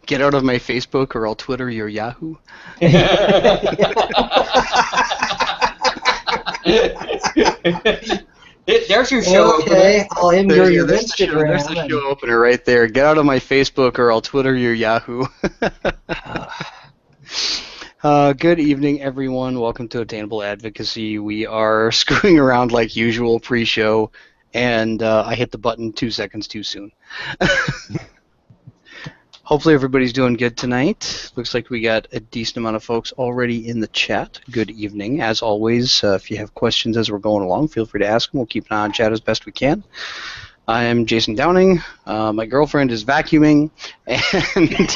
Get out of my Facebook or I'll Twitter your Yahoo. There's your show Okay, opener. I'll enter your There's Instagram. the show opener right there. Get out of my Facebook or I'll Twitter your Yahoo. Good evening, everyone. Welcome to Attainable Advocacy. We are screwing around like usual pre-show, and I hit the button 2 seconds too soon. Hopefully everybody's doing good tonight. Looks like we got a decent amount of folks already in the chat. Good evening. As always, if you have questions as we're going along, feel free to ask them. We'll keep an eye on chat as best we can. I am Jason Downing. My girlfriend is vacuuming, and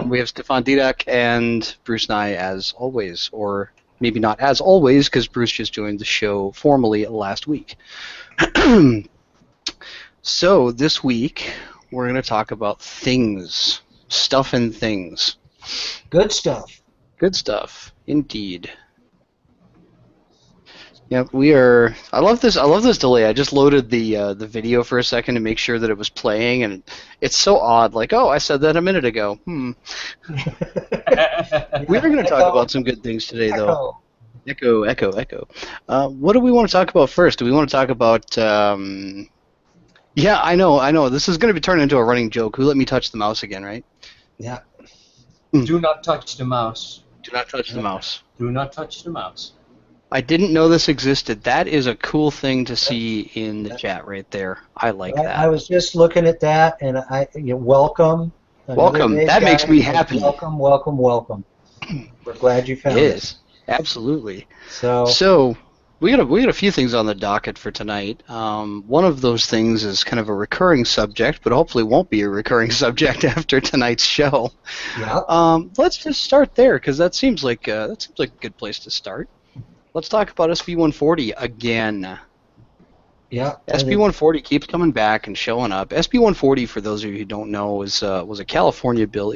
we have Stefan Didak and Bruce Nye as always, or maybe not as always, because Bruce just joined the show formally last week. So this week we're going to talk about things, stuff and things. Good stuff. Good stuff, indeed. Yep, we are. I love this delay. I just loaded the video for a second to make sure that it was playing, and it's so odd. Like, oh, I said that a minute ago. We are going to talk about some good things today, though. Echo. What do we want to talk about first? Do we want to talk about? Yeah, I know. This is going to be turned into a running joke. Who let me touch the mouse again, right? Yeah. Do not touch the mouse. Do not touch the mouse. Do not touch the mouse. I didn't know this existed. That is a cool thing to see in the chat right there. I like that. I was just looking at that, and welcome. Welcome. That makes me happy. Welcome. We're glad you found it. It Is. Absolutely. So we got a few things on the docket for tonight. One of those things is kind of a recurring subject, but hopefully won't be a recurring subject after tonight's show. Yeah. Let's just start there because that seems like a good place to start. Let's talk about SB140 again. Yeah. SB140 keeps coming back and showing up. SB140, for those of you who don't know, is a California bill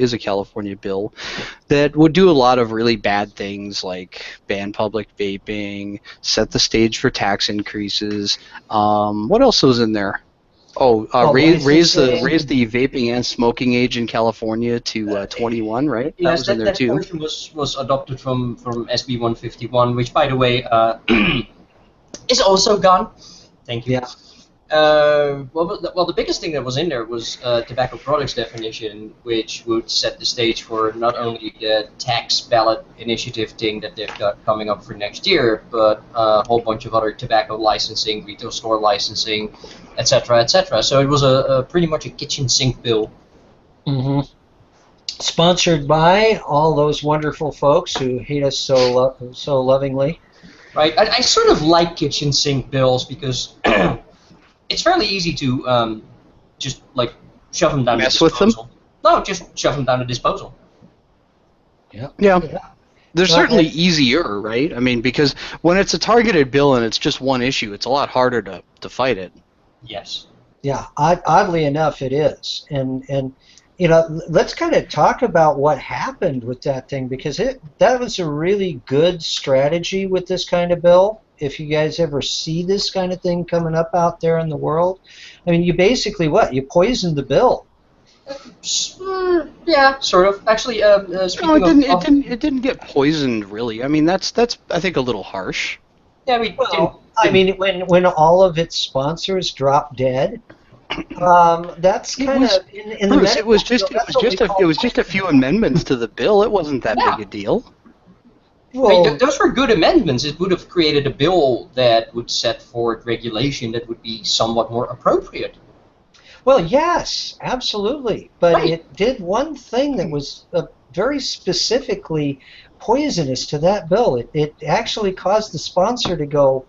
that would do a lot of really bad things like ban public vaping, set the stage for tax increases. What else was in there? Raise the vaping and smoking age in California to 21, right? Yes, that was in there too. portion was adopted from SB151, which, by the way, is also gone. Thank you. Yeah. Well, the biggest thing that was in there was tobacco products definition, which would set the stage for not only the tax ballot initiative thing that they've got coming up for next year, but a whole bunch of other tobacco licensing, retail store licensing, etc., etc. So it was a pretty much a kitchen sink bill. Mm-hmm. Sponsored by all those wonderful folks who hate us so lovingly. Right. I sort of like kitchen sink bills because it's fairly easy to just like shove them down to disposal. With them? No, just shove them down to disposal. Yeah. They're certainly easier, right? I mean, because when it's a targeted bill and it's just one issue, it's a lot harder to fight it. Yes. Yeah. Oddly enough, it is, and let's kind of talk about what happened with that thing, because that was a really good strategy with this kind of bill. If you guys ever see this kind of thing coming up out there in the world, I mean, you basically you poisoned the bill. Yeah, sort of. Actually, speaking it didn't get poisoned, really. I mean, that's I think a little harsh. Yeah, I mean, when all of its sponsors dropped dead. That's kind of in Bruce, the it was just a few amendments to the bill. It wasn't that big a deal. Well, I mean, those were good amendments. It would have created a bill that would set forth regulation that would be somewhat more appropriate. Well, yes, absolutely. But it did one thing that was very specifically poisonous to that bill. It actually caused the sponsor to go,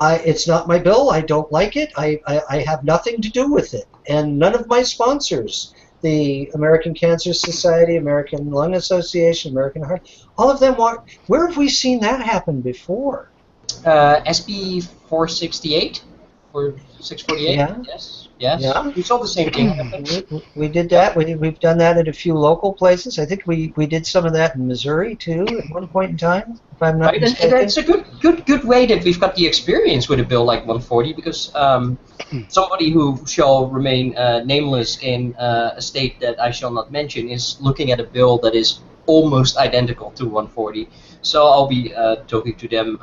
it's not my bill, I don't like it, I have nothing to do with it. And none of my sponsors, the American Cancer Society, American Lung Association, American Heart, all of them want. Where have we seen that happen before? SB 468. for 648. Yeah. Yes. Yeah. We saw the same thing. We did that. We've done that at a few local places. I think we did some of that in Missouri too at one point in time, if I'm not Right, and mistaken. it's a good way that we've got the experience with a bill like 140 because somebody who shall remain nameless in a state that I shall not mention is looking at a bill that is almost identical to 140. So I'll be talking to them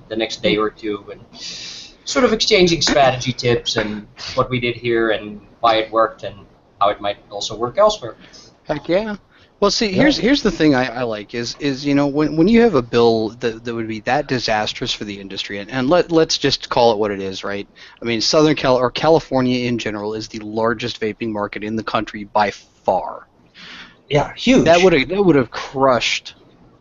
the next day or two and sort of exchanging strategy tips and what we did here and why it worked and how it might also work elsewhere. Heck yeah. Well, see, here's the thing I like is when you have a bill that would be that disastrous for the industry, and let's just call it what it is, right? I mean, Southern California in general is the largest vaping market in the country by far. Yeah, huge. That would have crushed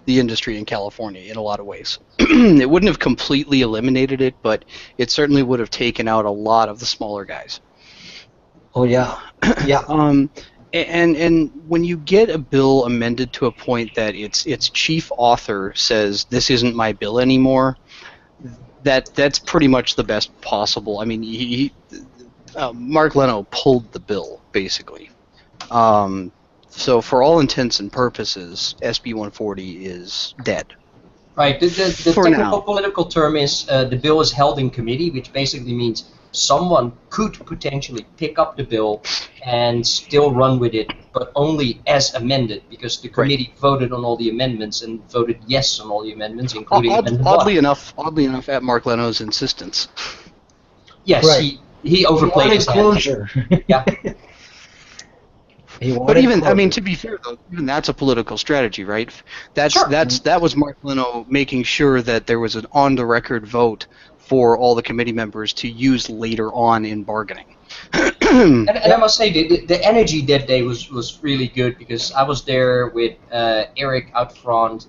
the industry in California in a lot of ways. It wouldn't have completely eliminated it, but it certainly would have taken out a lot of the smaller guys. Oh yeah, yeah. And when you get a bill amended to a point that its chief author says this isn't my bill anymore, that's pretty much the best possible. I mean, Mark Leno pulled the bill basically. So for all intents and purposes, SB140 is dead. Right. The technical now. political term is the bill is held in committee, which basically means someone could potentially pick up the bill and still run with it, but only as amended, because the committee voted on all the amendments and voted yes on all the amendments, including Amendment 1. Oddly enough, at Mark Leno's insistence. Yes, Right. He overplayed his hand. Closure. Yeah. But even, I mean, to be fair though, even that's a political strategy, right? That was Mark Leno making sure that there was an on-the-record vote for all the committee members to use later on in bargaining. And I must say, the energy that day was really good because I was there with Eric out front,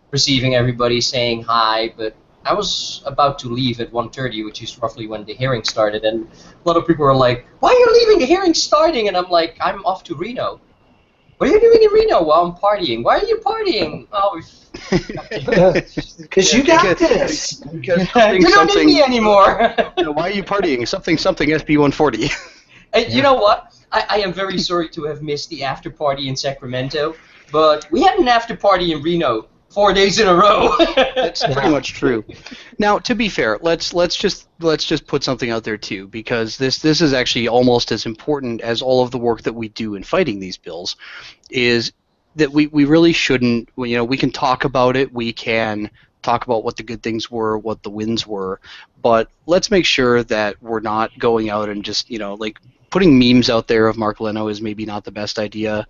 receiving everybody, saying hi, but I was about to leave at 1:30, which is roughly when the hearing started, and a lot of people were like, "Why are you leaving? The hearing's starting!" And I'm like, "I'm off to Reno." "What are you doing in Reno?" "Well, I'm partying." "Why are you partying?" "Oh, because you got this. You don't need me anymore. Why are you partying? Something SB140. And you know what? I am very sorry to have missed the after party in Sacramento, but we had an after party in Reno 4 days in a row. That's pretty much true. Now, to be fair, let's just put something out there too, because this is actually almost as important as all of the work that we do in fighting these bills. Is that we really shouldn't. We can talk about it. We can talk about what the good things were, what the wins were, but let's make sure that we're not going out and just like putting memes out there of Mark Leno is maybe not the best idea.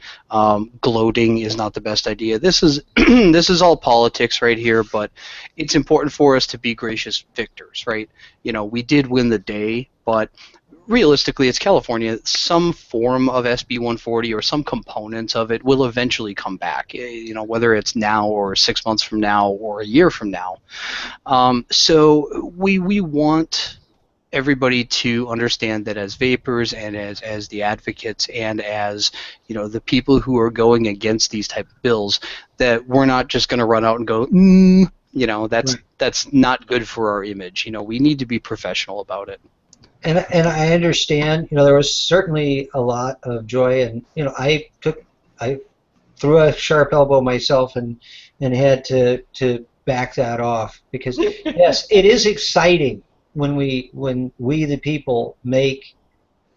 Gloating is not the best idea. This is this is all politics right here, but it's important for us to be gracious victors, right? We did win the day, but realistically, it's California. Some form of SB140 or some components of it will eventually come back, whether it's now or 6 months from now or a year from now. So we want everybody to understand that as vapors and as the advocates and as the people who are going against these type of bills, that we're not just going to run out and go that's not good for our image. We need to be professional about it. And I understand, there was certainly a lot of joy, and I threw a sharp elbow myself and had to back that off because yes, it is exciting when we the people make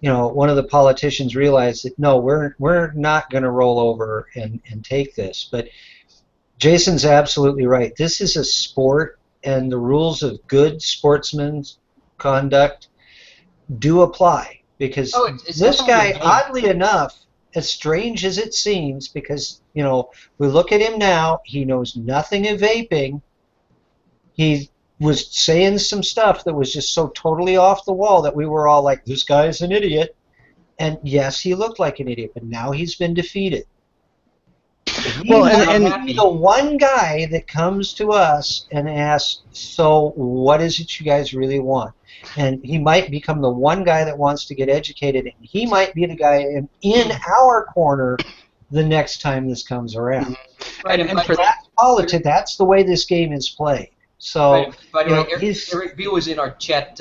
one of the politicians realize that no, we're not going to roll over and take this. But Jason's absolutely right. This is a sport, and the rules of good sportsman's conduct do apply because this guy, oddly enough, as strange as it seems, because we look at him now, he knows nothing of vaping. He was saying some stuff that was just so totally off the wall that we were all like, this guy's an idiot. And yes, he looked like an idiot, but now he's been defeated. Well, and the one guy that comes to us and asks, so what is it you guys really want? And he might become the one guy that wants to get educated, and he might be the guy in our corner the next time this comes around. Right, and for that politics, that's the way this game is played. So, By the you way, know, he's Eric Beale is in our chat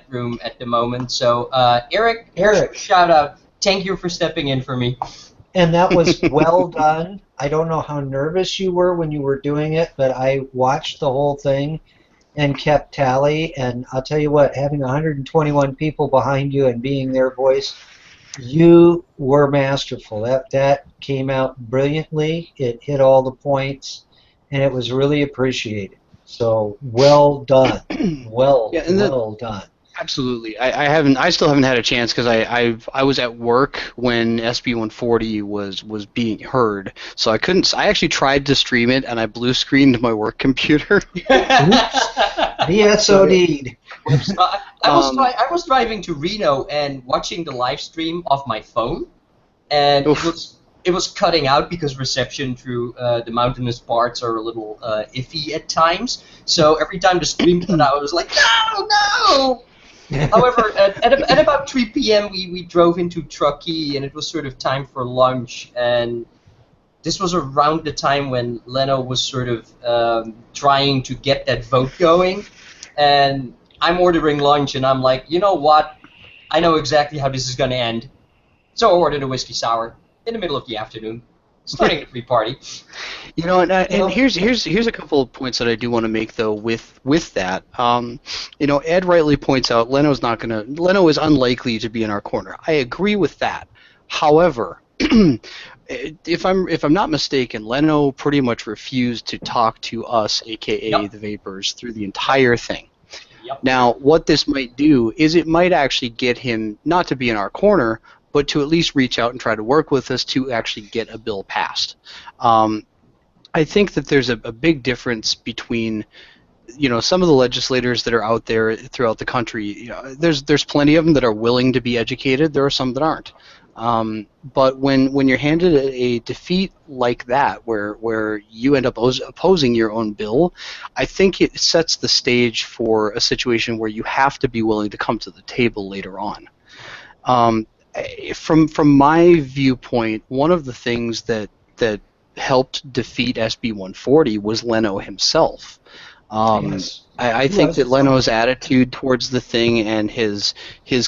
room at the moment. So, Eric, here's your Eric, shout out. Thank you for stepping in for me. and that was well done. I don't know how nervous you were when you were doing it, but I watched the whole thing and kept tally. And I'll tell you what, having 121 people behind you and being their voice, you were masterful. That came out brilliantly. It hit all the points, and it was really appreciated. So well done. Yeah, and Well done. absolutely. I still haven't had a chance because I was at work when SB140 was being heard, so I couldn't. I actually tried to stream it, and I blue screened my work computer. Oops. VSOD'd. I was driving to Reno and watching the live stream off my phone, and it was cutting out because reception through the mountainous parts are a little iffy at times. So every time the stream cut out, I was like, no. However, at about 3 p.m., we drove into Truckee, and it was sort of time for lunch. And this was around the time when Leno was sort of trying to get that vote going. And I'm ordering lunch, and I'm like, you know what? I know exactly how this is going to end. So I ordered a whiskey sour in the middle of the afternoon, starting a free party. You know, and here's a couple of points that I do want to make though with that. You know, Ed rightly points out Leno is unlikely to be in our corner. I agree with that. However, if I'm not mistaken, Leno pretty much refused to talk to us, aka the Vapers, through the entire thing. Yep. Now, what this might do is it might actually get him not to be in our corner, but to at least reach out and try to work with us to actually get a bill passed. I think that there's a big difference between, you know, some of the legislators that are out there throughout the country. You know, there's plenty of them that are willing to be educated. There are some that aren't. But when you're handed a defeat like that, where you end up opposing your own bill, I think it sets the stage for a situation where you have to be willing to come to the table later on. From my viewpoint, one of the things that helped defeat SB140 was Leno himself. Yes. I think that Leno's attitude towards the thing and his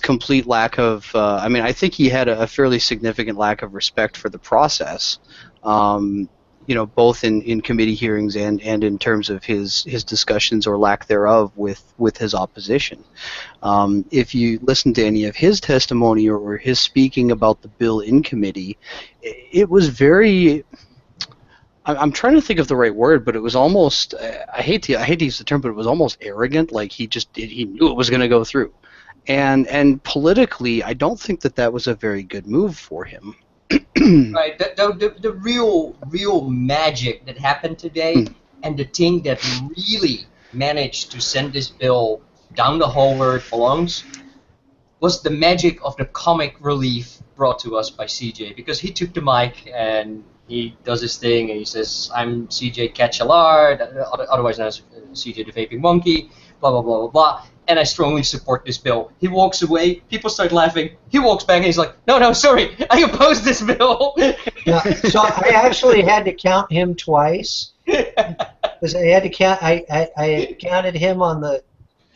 complete lack of, I think he had a fairly significant lack of respect for the process, you know, both in committee hearings and in terms of his discussions or lack thereof with his opposition. If you listen to any of his testimony or his speaking about the bill in committee, it was very... I'm trying to think of the right word, but it was almost, I hate to use the term, but it was almost arrogant, like he knew it was going to go through. And politically, I don't think that was a very good move for him. Right, the real magic that happened today, and the thing that really managed to send this bill down the hole where it belongs, was the magic of the comic relief brought to us by CJ, because he took the mic and he does his thing and he says, "I'm CJ Catchalard, otherwise known as CJ the Vaping Monkey, blah blah blah blah blah, and I strongly support this bill." He walks away, people start laughing, he walks back and he's like, no, sorry, I oppose this bill. Yeah, so I actually had to count him twice, because I had to count. I counted him on the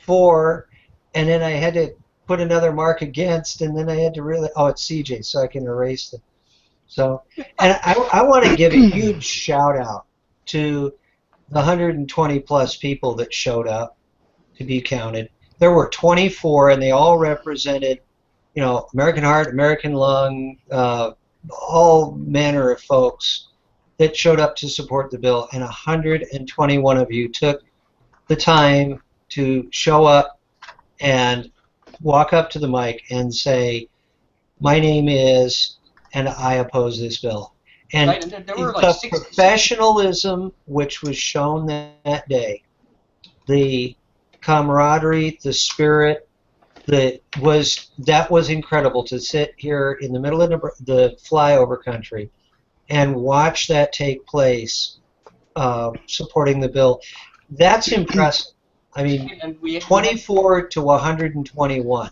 4, and then I had to put another mark against, and then I had to really, it's CJ, so I can erase them. So, and I want to give a huge shout out to the 120 plus people that showed up to be counted. There were 24, and they all represented, you know, American Heart, American Lung, all manner of folks that showed up to support the bill, and 121 of you took the time to show up and walk up to the mic and say, "My name is, and I oppose this bill." And right, there were like the professionalism which was shown that day, the camaraderie, the spirit, that was incredible to sit here in the middle of the flyover country and watch that take place, supporting the bill. That's impressive. I mean, 24 to 121.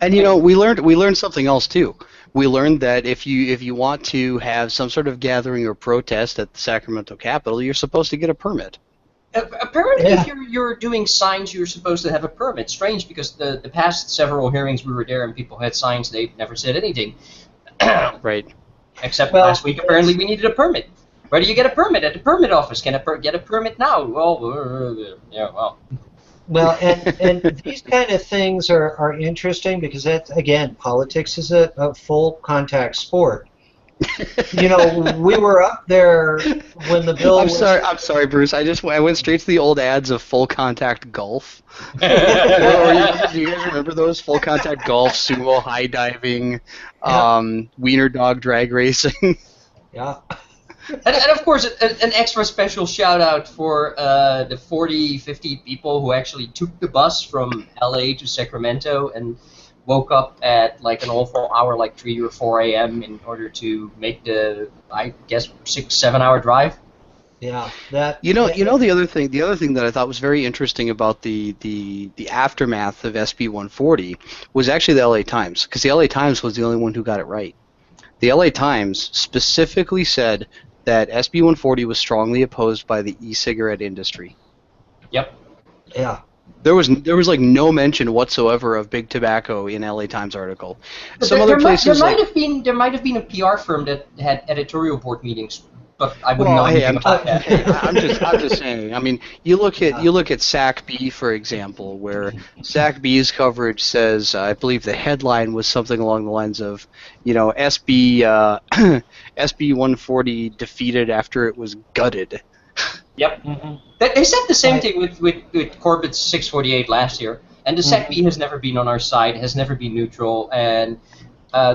And you know, we learned something else too. We learned that if you want to have some sort of gathering or protest at the Sacramento Capitol, you're supposed to get a permit. Apparently, Yeah. if you're doing signs, you're supposed to have a permit. Strange, because the past several hearings we were there and people had signs, they never said anything. Right. Except Well, last week, apparently we needed a permit. Where do you get a permit? At the permit office. Can I get a permit now? Well, yeah, well. Well, and these kind of things are interesting because that, again, politics is a full contact sport. You know, we were up there when the bill I'm was. sorry, Bruce. I went straight to the old ads of full contact golf. Do you guys remember those full contact golf, sumo, high diving, wiener dog drag racing? Yeah. And of course, an extra special shout out for the 40, 50 people who actually took the bus from LA to Sacramento and woke up at like an awful hour, like 3 or 4 a.m. in order to make the, I guess, 6-7 hour drive. Yeah. You know the other thing that I thought was very interesting about the aftermath of SB140 was actually the LA Times, because the LA Times was the only one who got it right. The LA Times specifically said that SB140 was strongly opposed by the e-cigarette industry. Yep. Yeah. There was like no mention whatsoever of big tobacco in LA Times article. Some There other places might have been a PR firm that had editorial board meetings, but I wouldn't know Well, hey, anything about that. I'm just saying. I mean, you look at SAC-B, for example, where SAC-B's coverage says, I believe the headline was something along the lines of, SB SB140 defeated after it was gutted. Yep. Mm-hmm. They said the same thing with Corbett's 648 last year, and the SAC-B has never been on our side, has never been neutral, and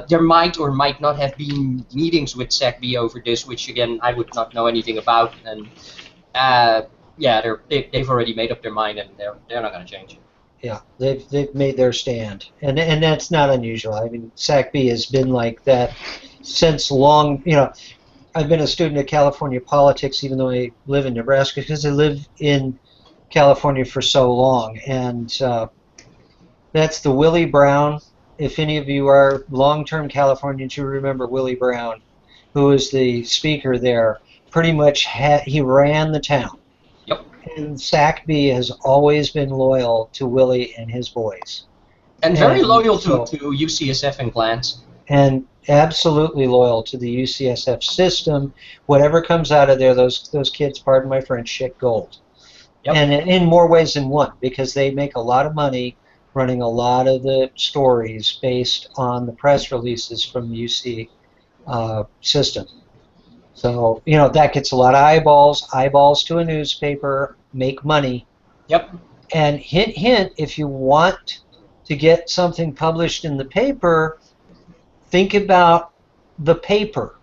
there might or might not have been meetings with SAC-B over this, which again I would not know anything about, and they've already made up their mind, and they're not going to change. Yeah, they've made their stand, and that's not unusual. I mean, SAC-B has been like that since long. I've been a student of California politics, even though I live in Nebraska, because I live in California for so long, and that's the Willie Brown. If any of you are long-term Californians, you remember Willie Brown, who was the speaker there. Pretty much, he ran the town. Yep. And SAC-B has always been loyal to Willie and his boys. And very loyal to UCSF and Glantz. And absolutely loyal to the UCSF system. Whatever comes out of there, those kids, pardon my French, shit gold. Yep. And in more ways than one, because they make a lot of money running a lot of the stories based on the press releases from the UC system. So, that gets a lot of eyeballs to a newspaper, make money. Yep. And hint, hint, if you want to get something published in the paper, think about the paper.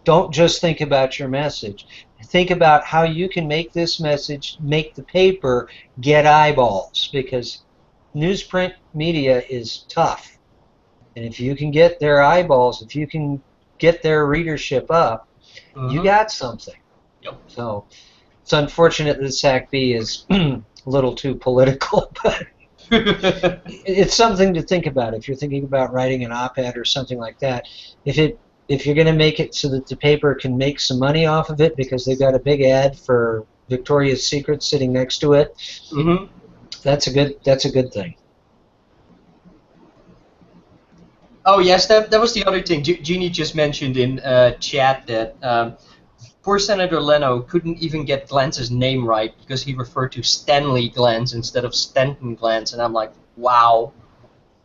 Don't just think about your message. Think about how you can make this message, make the paper get eyeballs, because newsprint media is tough. And if you can get their eyeballs, if you can get their readership up, you got something. Yep. So it's unfortunate that SAC-B is a little too political, but it's something to think about if you're thinking about writing an op-ed or something like that. If you're going to make it so that the paper can make some money off of it because they've got a big ad for Victoria's Secret sitting next to it, that's a good thing. Oh yes, that was the other thing. Jeannie just mentioned in chat that poor Senator Leno couldn't even get Glantz's name right because he referred to Stanley Glantz instead of Stanton Glantz, and I'm like, wow.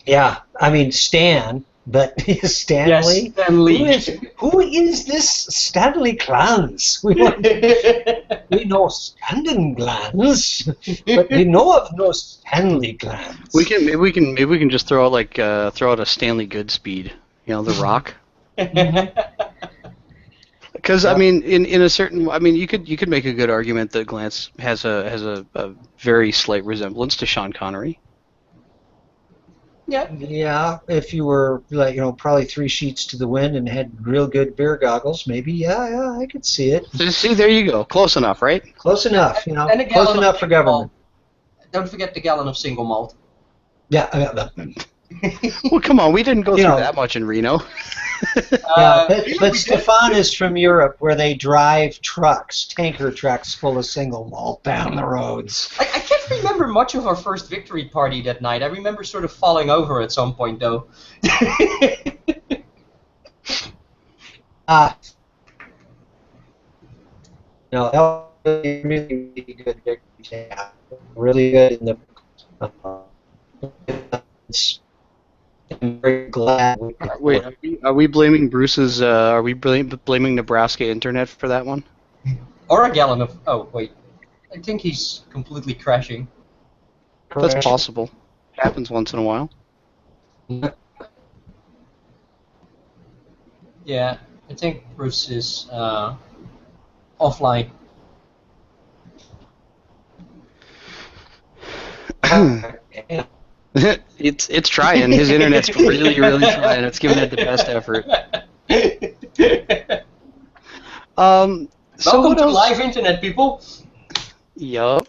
Yeah, I mean Stan, but Stanley. Yes, Stanley. Who is this Stanley Glantz? We know Stanton Glantz, but we know of no Stanley Glantz. Maybe we can just throw out a Stanley Goodspeed, The Rock. Because I mean, in a certain, I mean, you could make a good argument that Glantz has a very slight resemblance to Sean Connery. Yeah, if you were probably 3 sheets to the wind and had real good beer goggles, maybe. Yeah, I could see it. See, there you go, close enough, right? Close enough, close enough for government. Don't forget the gallon of single malt. Yeah, Well, come on, we didn't go You through know. that much in Reno. Yeah, but Stefan is from Europe, where they drive trucks, tanker trucks full of single malt down the roads. I can't remember much of our first victory party that night. I remember sort of falling over at some point, though. No, that was really, really good victory. Yeah, really good in the. I'm very glad we could. Wait, are we blaming Bruce's? Are we blaming Nebraska internet for that one? Or a gallon of... Oh, wait. I think he's completely crashing. That's possible. Happens once in a while. Yeah, I think Bruce is offline. It's trying. His internet's really, really trying. It's giving it the best effort. So Welcome to what else? live internet, people. Yup.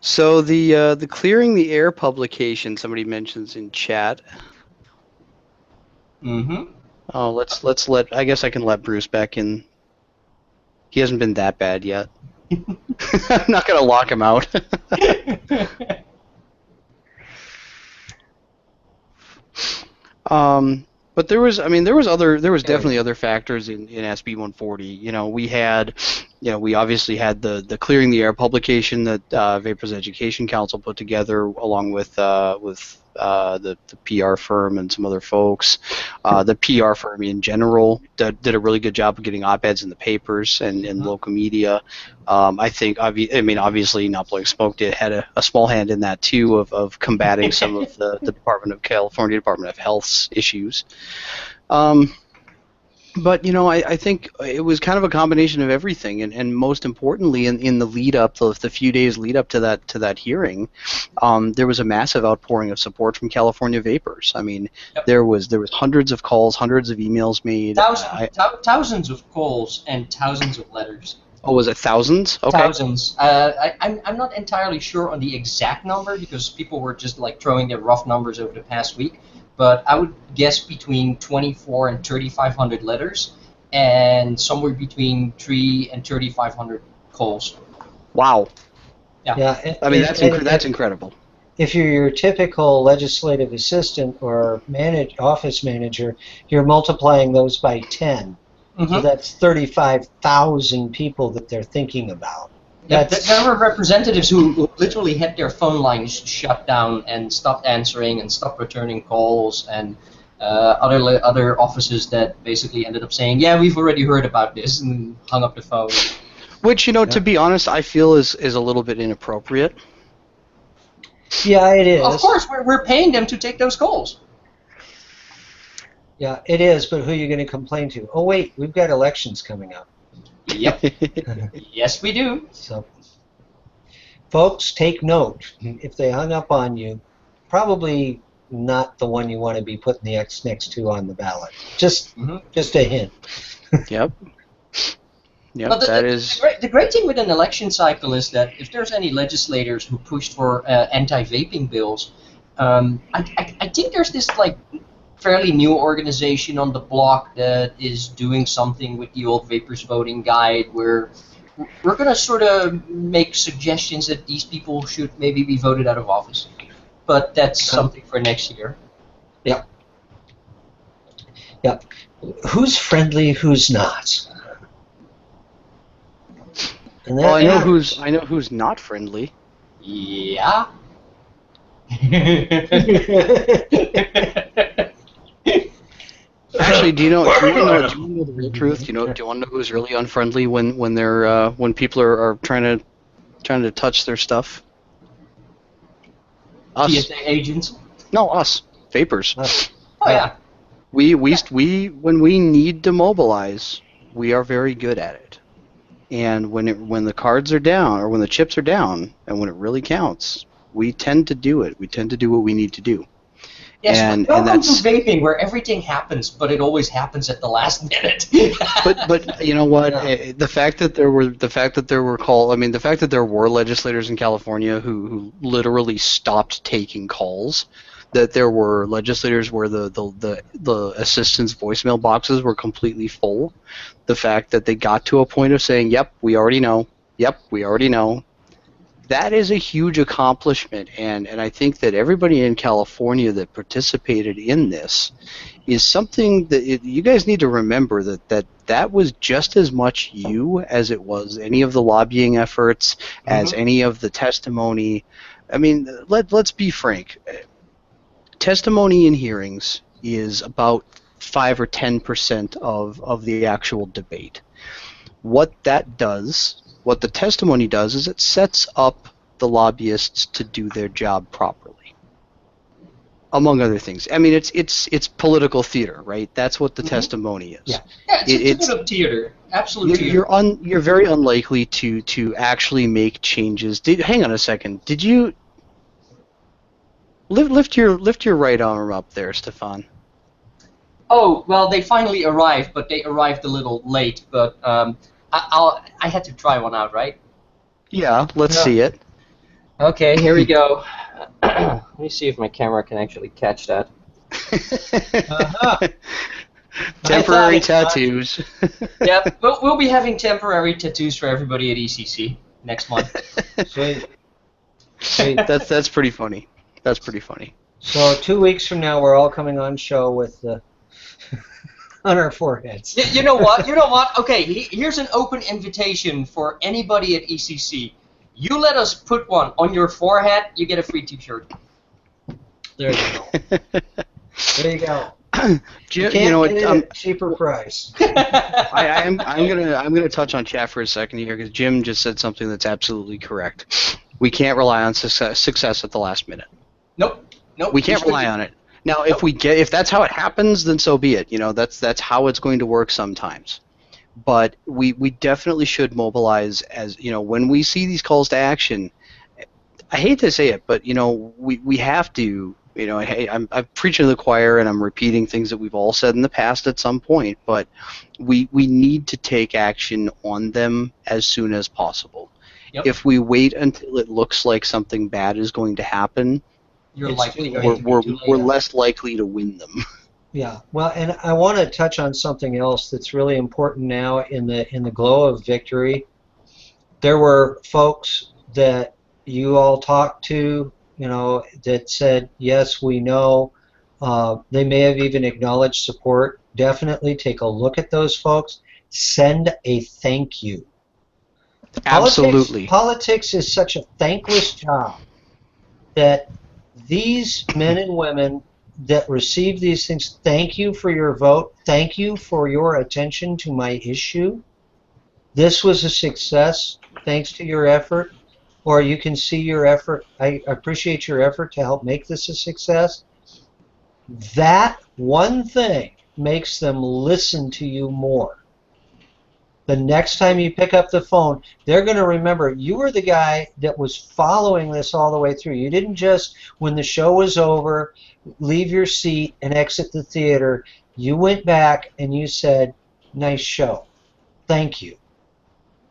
So the clearing the air publication somebody mentions in chat. Mm-hmm. Oh, let's let. I guess I can let Bruce back in. He hasn't been that bad yet. I'm not gonna lock him out. But there was definitely other factors in SB140. You know, we obviously had the clearing the air publication that Vapors Education Council put together along with the PR firm and some other folks. The PR firm in general did a really good job of getting op-eds in the papers and in local media. I think, obviously, Not Blowing Smoke had a small hand in that too, of combating some of the California Department of Health's issues. But I think it was kind of a combination of everything, and most importantly, in the lead up, the few days lead up to that hearing, there was a massive outpouring of support from California vapers. I mean, Yep. there was hundreds of calls, hundreds of emails made. Thousands of calls and thousands of letters. Oh, was it thousands? Okay. Thousands. I'm not entirely sure on the exact number because people were just like throwing their rough numbers over the past week. But I would guess between 24 and 3,500 letters, and somewhere between 3 and 3,500 calls. Wow. Yeah. I mean, that's incredible. If you're your typical legislative assistant or office manager, you're multiplying those by 10. Mm-hmm. So that's 35,000 people that they're thinking about. There were representatives who literally had their phone lines shut down and stopped answering and stopped returning calls, and other offices that basically ended up saying, "Yeah, we've already heard about this," and hung up the phone. Which, to be honest, I feel is a little bit inappropriate. Yeah, it is. Of course, we're paying them to take those calls. Yeah, it is, but who are you going to complain to? Oh, wait, we've got elections coming up. Yep. Yes, we do. So, folks, take note. If they hung up on you, probably not the one you want to be putting the X next to on the ballot. Just a hint. Yep. Yep, But that is... the great thing with an election cycle is that if there's any legislators who pushed for anti-vaping bills, I think there's this fairly new organization on the block that is doing something with the old Vapers Voting Guide, where we're going to sort of make suggestions that these people should maybe be voted out of office. But that's something for next year. Yep. Yep. Who's friendly, who's not? And Well, I know who's not friendly. Yeah. Actually, do you know the real truth? Do you want to know who's really unfriendly when they're when people are trying to touch their stuff? Us. TSA agents. No, us. Vapers. Oh yeah. We when we need to mobilize, we are very good at it. And when the cards are down or when the chips are down and when it really counts, we tend to do it. We tend to do what we need to do. Yes, and welcome to that's vaping, where everything happens, but it always happens at the last minute. but you know what? Yeah. The fact that there were legislators in California who literally stopped taking calls, that there were legislators where the assistants' voicemail boxes were completely full. The fact that they got to a point of saying, "Yep, we already know. Yep, we already know." That is a huge accomplishment, and I think that everybody in California that participated in this is something that you guys need to remember, that was just as much you as it was any of the lobbying efforts, as Mm-hmm. any of the testimony. I mean, let's be frank. Testimony in hearings is about 5 or 10% of the actual debate. What the testimony does, is it sets up the lobbyists to do their job properly, among other things. I mean, it's political theater, right? That's what the Mm-hmm. testimony is. Yeah. Yeah, it's a It's bit of theater, absolute theater. you're very unlikely to actually make changes. Hang on a second. Did you lift your right arm up there, Stefan? Oh, well, they finally arrived, but they arrived a little late. But I had to try one out, right? Yeah, let's Yeah. see it. Okay, here we go. Let me see if my camera can actually catch that. Uh-huh. Temporary I thought tattoos. Yep, we'll be having temporary tattoos for everybody at ECC next month. Sweet. Sweet. That's pretty funny. That's pretty funny. So 2 weeks from now, we're all coming on show with on our foreheads. You know what? You know what? Okay, here's an open invitation for anybody at ECC. You let us put one on your forehead, you get a free T-shirt. There you go. There you go. You Can't know get it what? at a cheaper price. I'm gonna touch on chat for a second here, because Jim just said something that's absolutely correct. We can't rely on success at the last minute. Nope. We can't rely on it. Now, if that's how it happens, then so be it. You know, that's how it's going to work sometimes. But we definitely should mobilize, as you know, when we see these calls to action. I hate to say it, but you know, we have to. You know, I'm preaching to the choir, and I'm repeating things that we've all said in the past at some point. But we need to take action on them as soon as possible. Yep. If we wait until it looks like something bad is going to happen, You're It's likely too going late. to be too late. we're less likely to win them. Yeah. Well, and I want to touch on something else that's really important now in the glow of victory. There were folks that you all talked to, that said, yes, we know. They may have even acknowledged support. Definitely take a look at those folks. Send a thank you. Absolutely. Politics is such a thankless job that these men and women that receive these things, thank you for your vote. Thank you for your attention to my issue. This was a success thanks to your effort. Or you can see your effort. I appreciate your effort to help make this a success. That one thing makes them listen to you more. The next time you pick up the phone, they're going to remember you were the guy that was following this all the way through. You didn't just, when the show was over, leave your seat and exit the theater. You went back and you said, nice show. Thank you.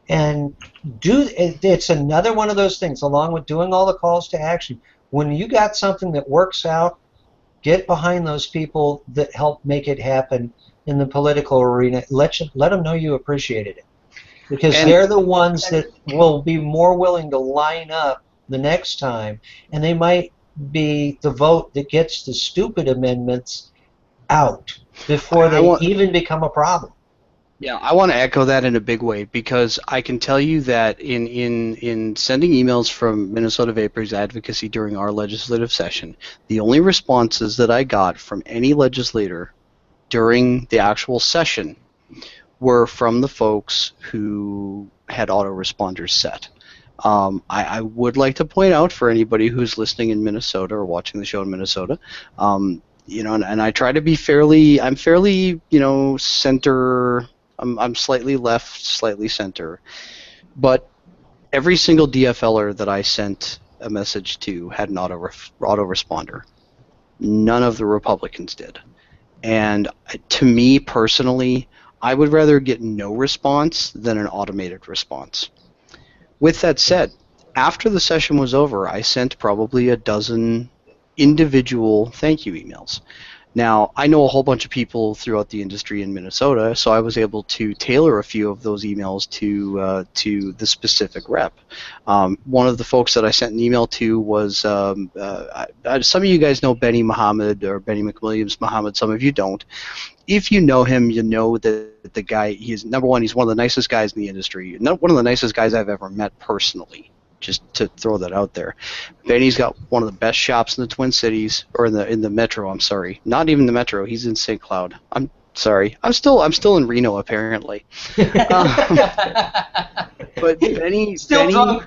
And it's another one of those things, along with doing all the calls to action. When you got something that works out, get behind those people that help make it happen in the political arena. Let them know you appreciated it, because they're the ones that will be more willing to line up the next time, and they might be the vote that gets the stupid amendments out before they even become a problem. Yeah, I want to echo that in a big way, because I can tell you that in sending emails from Minnesota Vapers Advocacy during our legislative session, the only responses that I got from any legislator during the actual session were from the folks who had autoresponders set. I would like to point out, for anybody who's listening in Minnesota or watching the show in Minnesota, you know, and I try to be I'm fairly, you know, center. I'm slightly left, slightly center, but every single DFLer that I sent a message to had an autoresponder. None of the Republicans did. And to me personally, I would rather get no response than an automated response. With that said, after the session was over, I sent probably a dozen individual thank you emails. Now, I know a whole bunch of people throughout the industry in Minnesota, so I was able to tailor a few of those emails to the specific rep. One of the folks that I sent an email to was some of you guys know Benny Muhammad or Benny McWilliams Muhammad. Some of you don't. If you know him, you know that the guy, he's number one, he's one of the nicest guys in the industry. One of the nicest guys I've ever met personally. Just to throw that out there. Benny's got one of the best shops in the Twin Cities, or in the metro. I'm sorry, not even the metro. He's in St. Cloud. I'm sorry. I'm still in Reno apparently. But Benny Still drunk.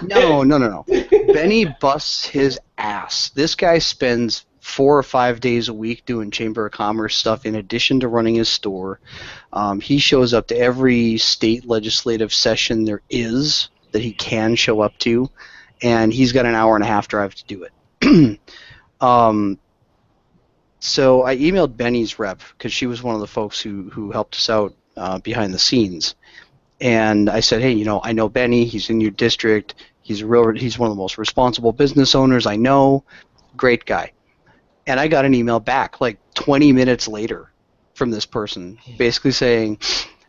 No. Benny busts his ass. This guy spends 4 or 5 days a week doing Chamber of Commerce stuff in addition to running his store. He shows up to every state legislative session there is that he can show up to, and he's got an hour and a half drive to do it. So I emailed Benny's rep because she was one of the folks who helped us out behind the scenes, and I said, hey, I know Benny. He's in your district. He's one of the most responsible business owners I know. Great guy. And I got an email back like 20 minutes later from this person basically saying,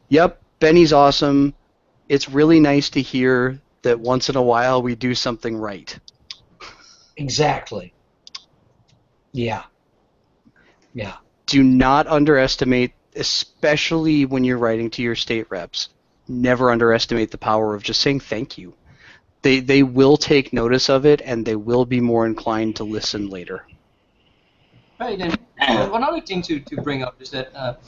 yep, Benny's awesome. It's really nice to hear that once in a while we do something right. Exactly. Yeah. Do not underestimate, especially when you're writing to your state reps, never underestimate the power of just saying thank you. They will take notice of it, and they will be more inclined to listen later. Right, and one other thing to bring up is that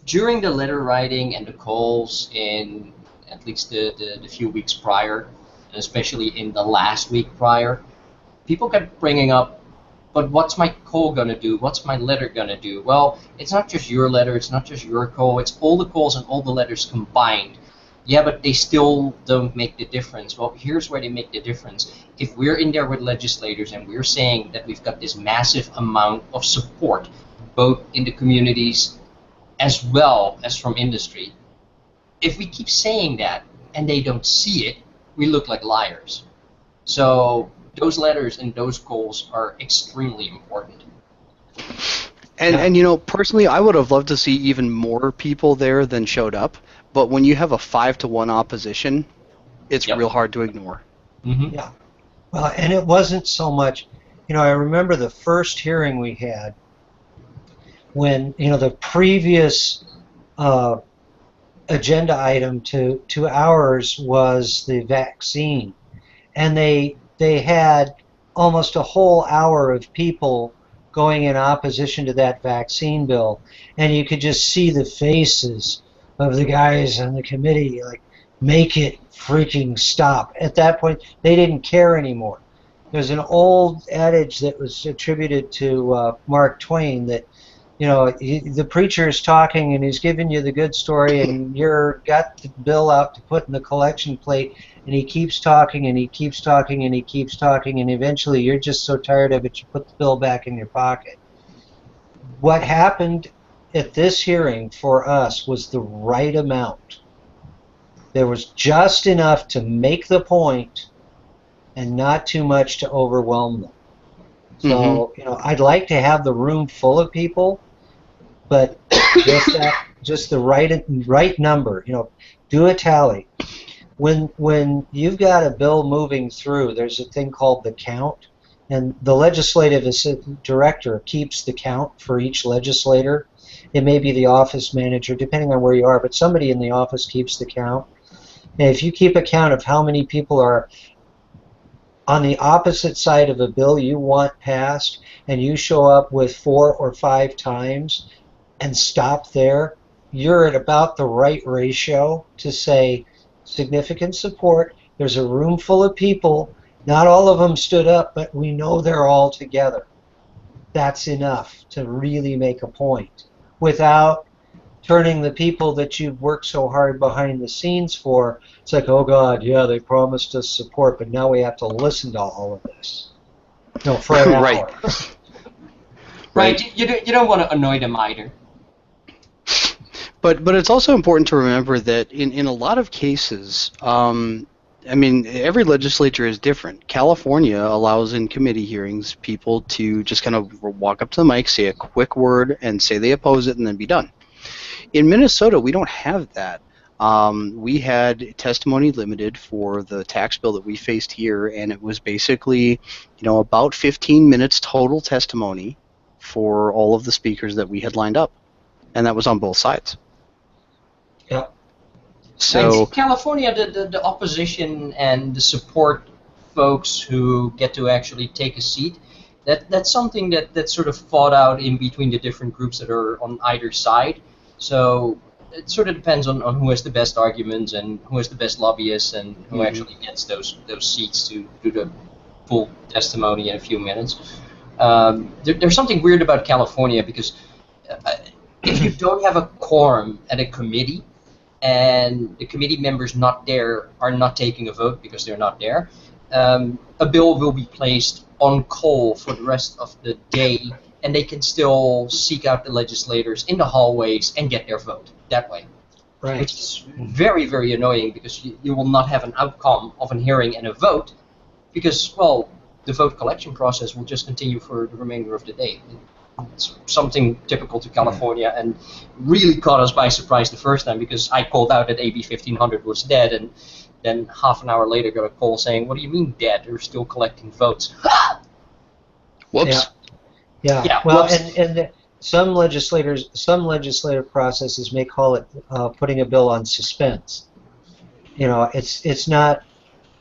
during the letter writing and the calls in at least the few weeks prior, and especially in the last week prior, people kept bringing up, but what's my call going to do? What's my letter going to do? Well, it's not just your letter, it's not just your call, it's all the calls and all the letters combined. Yeah, but they still don't make the difference. Well, here's where they make the difference. If we're in there with legislators and we're saying that we've got this massive amount of support, both in the communities as well as from industry, if we keep saying that and they don't see it, we look like liars. So those letters and those calls are extremely important. And personally, I would have loved to see even more people there than showed up. But when you have a 5-to-1 opposition, it's real hard to ignore. Mm-hmm. Yeah. Well, and it wasn't so much, I remember the first hearing we had when, the previous agenda item to ours was the vaccine. And they had almost a whole hour of people going in opposition to that vaccine bill. And you could just see the faces of the guys on the committee, like, make it freaking stop. At that point, they didn't care anymore. There's an old adage that was attributed to Mark Twain that, the preacher is talking and he's giving you the good story and you're got the bill out to put in the collection plate, and he keeps talking and he keeps talking and he keeps talking, and eventually you're just so tired of it you put the bill back in your pocket. What happened at this hearing for us was the right amount. There was just enough to make the point and not too much to overwhelm them. So, I'd like to have the room full of people, but just the right number. Do a tally. When you've got a bill moving through, there's a thing called the count, and the legislative director keeps the count for each legislator. It may be the office manager, depending on where you are, but somebody in the office keeps the count. And if you keep a count of how many people are on the opposite side of a bill you want passed, and you show up with 4 or 5 times and stop there, you're at about the right ratio to say significant support. There's a room full of people. Not all of them stood up, but we know they're all together. That's enough to really make a point without turning the people that you've worked so hard behind the scenes for. It's like, oh God, yeah, they promised us support, but now we have to listen to all of this. No, for an Right. hour. Right. You don't want to annoy them either. But it's also important to remember that in a lot of cases, I mean, every legislature is different. California allows in committee hearings people to just kind of walk up to the mic, say a quick word, and say they oppose it, and then be done. In Minnesota, we don't have that. We had testimony limited for the tax bill that we faced here, and it was basically, about 15 minutes total testimony for all of the speakers that we had lined up, and that was on both sides. Yeah. So in California, the opposition and the support folks who get to actually take a seat, that's something that's sort of fought out in between the different groups that are on either side. So it sort of depends on who has the best arguments and who has the best lobbyists and who actually gets those seats to do the full testimony in a few minutes. There's something weird about California because if you don't have a quorum at a committee and the committee members not there are not taking a vote because they're not there, a bill will be placed on call for the rest of the day, and they can still seek out the legislators in the hallways and get their vote that way. Right. Which is very, very annoying because you will not have an outcome of a hearing and a vote because, well, the vote collection process will just continue for the remainder of the day. It's something typical to California and really caught us by surprise the first time because I called out that AB 1500 was dead, and then half an hour later got a call saying, "What do you mean dead? They're still collecting votes." whoops. Yeah. Well, and some legislative processes may call it putting a bill on suspense. It's not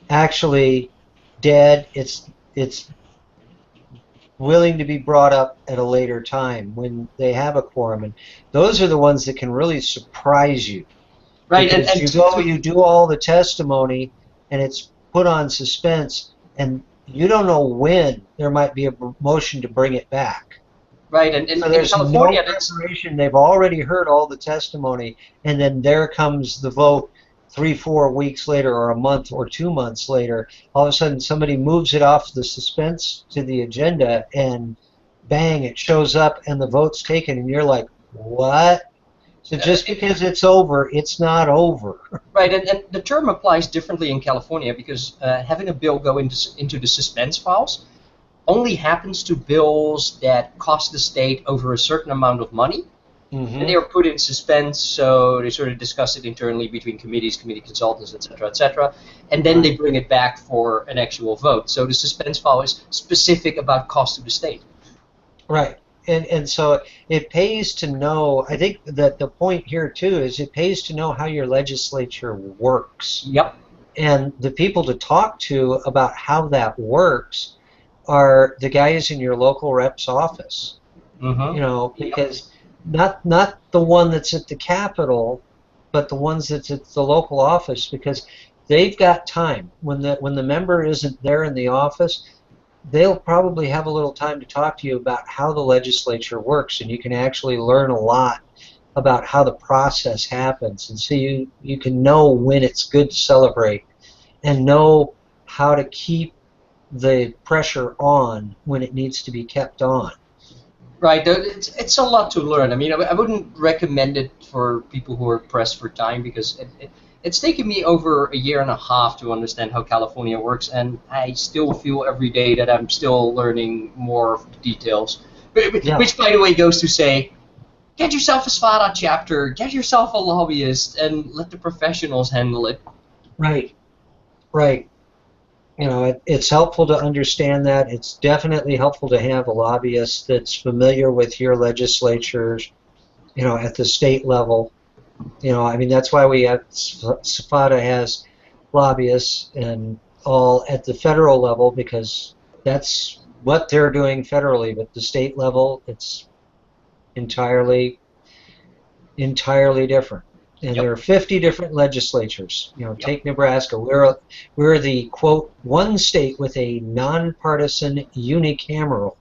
actually dead. It's willing to be brought up at a later time when they have a quorum, and those are the ones that can really surprise you. Right, Because you do all the testimony, and it's put on suspense, and you don't know when there might be a motion to bring it back. Right, and so there's in California, no preparation. They've already heard all the testimony, and then there comes the vote 3-4 weeks later, or a month or 2 months later. All of a sudden, somebody moves it off the suspense to the agenda, and bang, it shows up, and the vote's taken, and you're like, what? So just because it's over, it's not over. Right, and the term applies differently in California because having a bill go into the suspense files only happens to bills that cost the state over a certain amount of money. And they are put in suspense, so they sort of discuss it internally between committees, committee consultants, etc., and then they bring it back for an actual vote. So the suspense file is specific about cost to the state. Right, and so it pays to know, I think that the point here too is it pays to know how your legislature works. Yep. And the people to talk to about how that works are the guys in your local rep's office. Because not the one that's at the Capitol, but the ones that's at the local office, because they've got time. When the member isn't there in the office, they'll probably have a little time to talk to you about how the legislature works, and you can actually learn a lot about how the process happens, and so you can know when it's good to celebrate and know how to keep the pressure on when it needs to be kept on. Right, it's a lot to learn. I mean, I wouldn't recommend it for people who are pressed for time because it's taken me over a year and a half to understand how California works, and I still feel every day that I'm still learning more of the details. Which, by the way, goes to say, get yourself a SVADA chapter, get yourself a lobbyist, and let the professionals handle it. Right. It's helpful to understand that. It's definitely helpful to have a lobbyist that's familiar with your legislatures, at the state level. I mean, that's why we have, SVADA has lobbyists and all at the federal level, because that's what they're doing federally. But the state level, it's entirely different. And there are 50 different legislatures. Take Nebraska. We're the, quote, one state with a nonpartisan unicameral.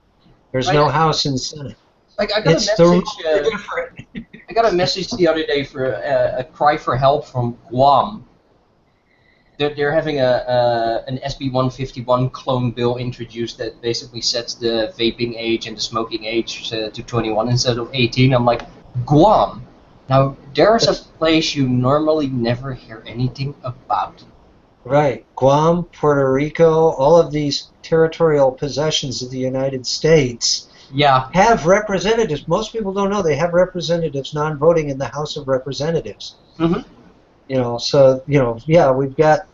There's no House and Senate. I got a message the other day for a cry for help from Guam. they're having an SB151 clone bill introduced that basically sets the vaping age and the smoking age to 21 instead of 18. I'm like, Guam. Now, there's a place you normally never hear anything about. Right. Guam, Puerto Rico, all of these territorial possessions of the United States have representatives. Most people don't know they have representatives non-voting in the House of Representatives. So, we've got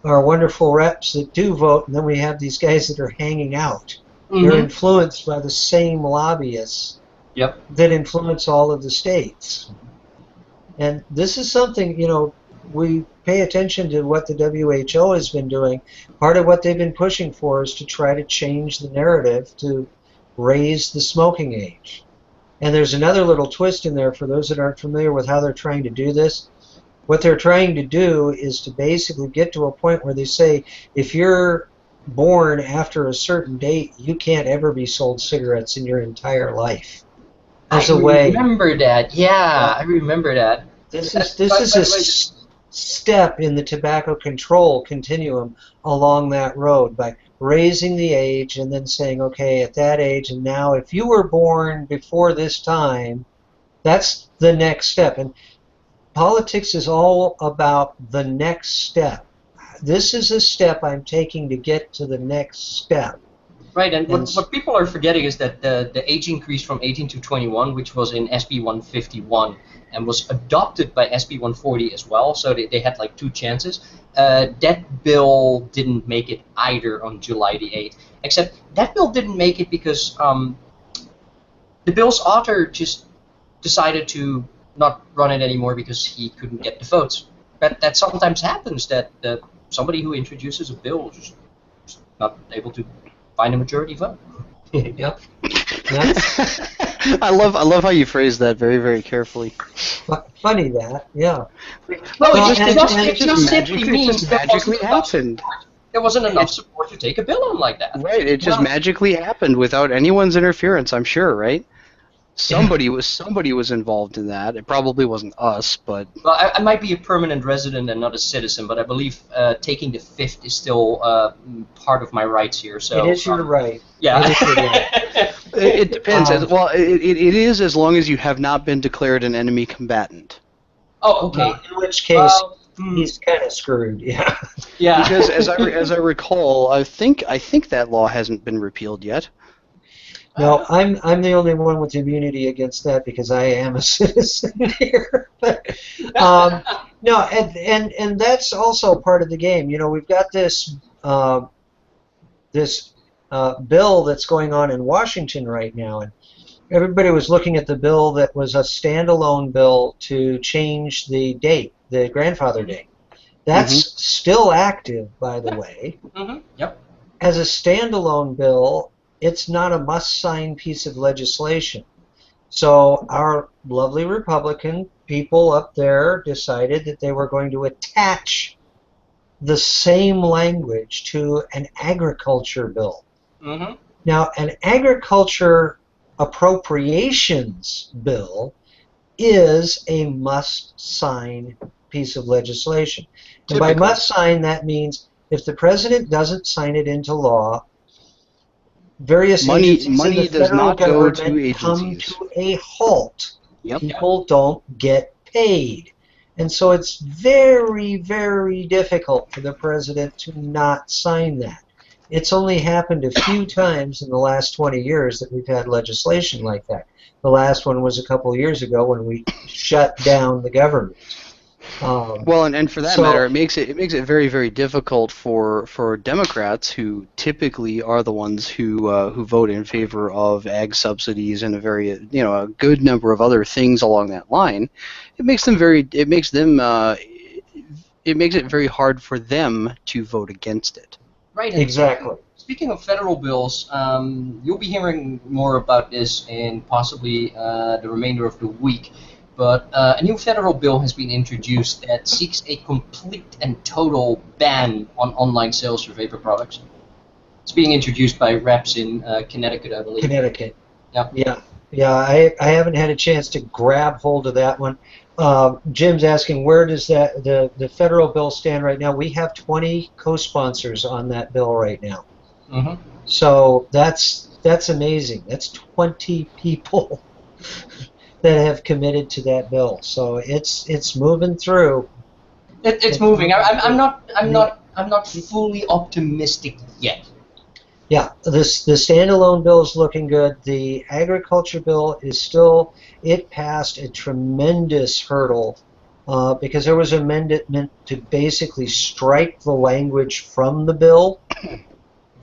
our wonderful reps that do vote, and then we have these guys that are hanging out. They're influenced by the same lobbyists that influence all of the states. And this is something, we pay attention to what the WHO has been doing. Part of what they've been pushing for is to try to change the narrative to raise the smoking age. And there's another little twist in there for those that aren't familiar with how they're trying to do this. What they're trying to do is to basically get to a point where they say, if you're born after a certain date, you can't ever be sold cigarettes in your entire life. As a way. I remember that. Yeah, I remember that. This is a step in the tobacco control continuum along that road by raising the age and then saying, okay, at that age, and now if you were born before this time, that's the next step. And politics is all about the next step. This is a step I'm taking to get to the next step. Right, and what people are forgetting is that the age increase from 18 to 21, which was in SB151 and was adopted by SB140 as well, so they had like two chances. That bill didn't make it either on July the 8th, except that bill didn't make it because the bill's author just decided to not run it anymore because he couldn't get the votes. But that sometimes happens, that somebody who introduces a bill is just not able to find a majority vote. Yep. I love how you phrase that very, very carefully. Funny that, yeah. Well, it just simply means magically happened. There wasn't enough support to take a bill on like that. Right, it just magically happened without anyone's interference, I'm sure, right? Somebody was involved in that. It probably wasn't us, but... Well, I might be a permanent resident and not a citizen, but I believe taking the fifth is still part of my rights here. So it is your right. Yeah. It is your right. It depends. Well, it is as long as you have not been declared an enemy combatant. Oh, okay. In which case, he's kind of screwed. Yeah. Yeah. Because as I recall, I think that law hasn't been repealed yet. No, I'm the only one with immunity against that because I am a citizen here. But no, and that's also part of the game. You know, we've got this bill that's going on in Washington right now, and everybody was looking at the bill that was a standalone bill to change the date, the grandfather date. That's still active, by the way. Yep. As a standalone bill, it's not a must-sign piece of legislation. So our lovely Republican people up there decided that they were going to attach the same language to an agriculture bill. Now, an agriculture appropriations bill is a must-sign piece of legislation. And by must-sign, that means if the president doesn't sign it into law, various agencies money in the does federal not go to government come agencies. to a halt. Yep. People don't get paid. And so it's very, very difficult for the president to not sign that. It's only happened a few times in the last 20 years that we've had legislation like that. The last one was a couple of years ago when we shut down the government. Well, and for that matter, it makes it very, very difficult for Democrats, who typically are the ones who vote in favor of ag subsidies and a good number of other things along that line. It makes it very hard for them to vote against it. Right. Exactly. Speaking of federal bills, you'll be hearing more about this in possibly the remainder of the week. But a new federal bill has been introduced that seeks a complete and total ban on online sales for vapor products. It's being introduced by reps in Connecticut, I believe. Connecticut. Yeah. Yeah. Yeah, I haven't had a chance to grab hold of that one. Jim's asking, where does the federal bill stand right now? We have 20 co-sponsors on that bill right now. Mm-hmm. So that's amazing. That's 20 people that have committed to that bill. So it's moving through. It's moving. I'm not fully optimistic yet. Yeah, the standalone bill is looking good. The agriculture bill is still, it passed a tremendous hurdle because there was an amendment to basically strike the language from the bill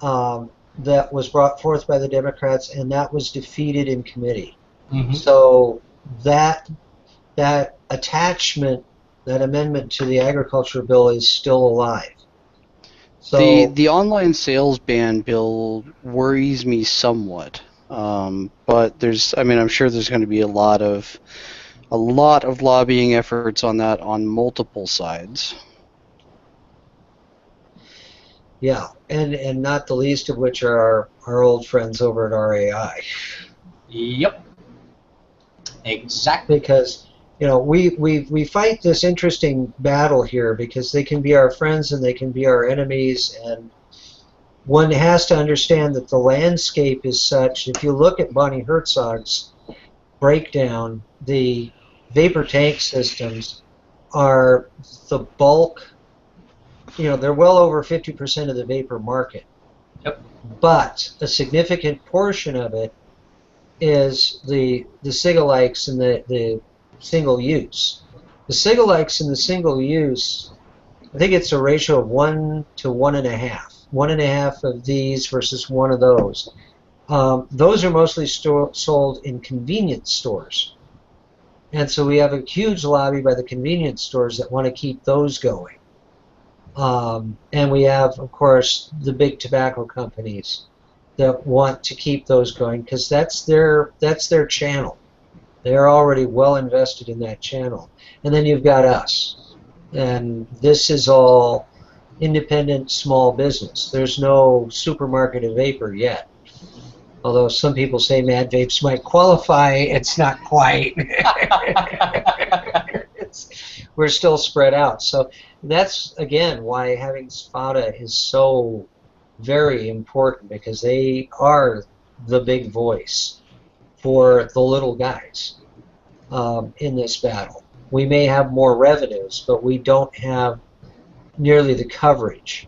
that was brought forth by the Democrats, and that was defeated in committee. Mm-hmm. So that attachment, that amendment to the agriculture bill is still alive. So The online sales ban bill worries me somewhat, but I'm sure there's going to be a lot of lobbying efforts on that on multiple sides. yeah, and not the least of which are our old friends over at RAI. Yep. Exactly. Because we fight this interesting battle here because they can be our friends and they can be our enemies, and one has to understand that the landscape is such. If you look at Bonnie Herzog's breakdown, the vapor tank systems are the bulk. They're well over 50% of the vapor market. Yep. But a significant portion of it is the cigalikes and the single use. The cigalikes and the single use, I think it's a ratio of 1 to 1.5. 1.5 of these versus 1 of those. Those are mostly sold in convenience stores. And so we have a huge lobby by the convenience stores that want to keep those going. And we have, of course, the big tobacco companies that want to keep those going because that's their channel. They're already well invested in that channel. And then you've got us. And this is all independent small business. There's no supermarket of vapor yet. Although some people say Mad Vapes might qualify, it's not quite. We're still spread out. So that's, again, why having SPADA is so very important, because they are the big voice for the little guys in this battle. We may have more revenues, but we don't have nearly the coverage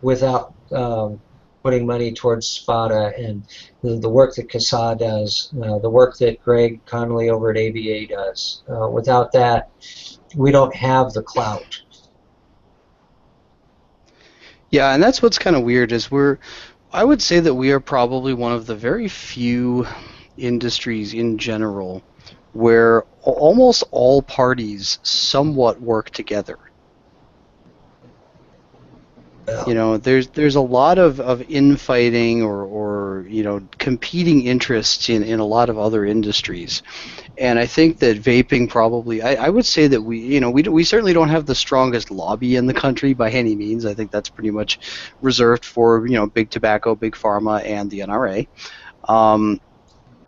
without putting money towards SPADA and the work that CASA does, the work that Greg Connolly over at ABA does. Without that, we don't have the clout. Yeah, and that's what's kind of weird is I would say that we are probably one of the very few industries in general where almost all parties somewhat work together. There's a lot of infighting or competing interests in a lot of other industries, and I think that vaping probably I would say that we certainly don't have the strongest lobby in the country by any means. I think that's pretty much reserved for big tobacco, big pharma, and the NRA.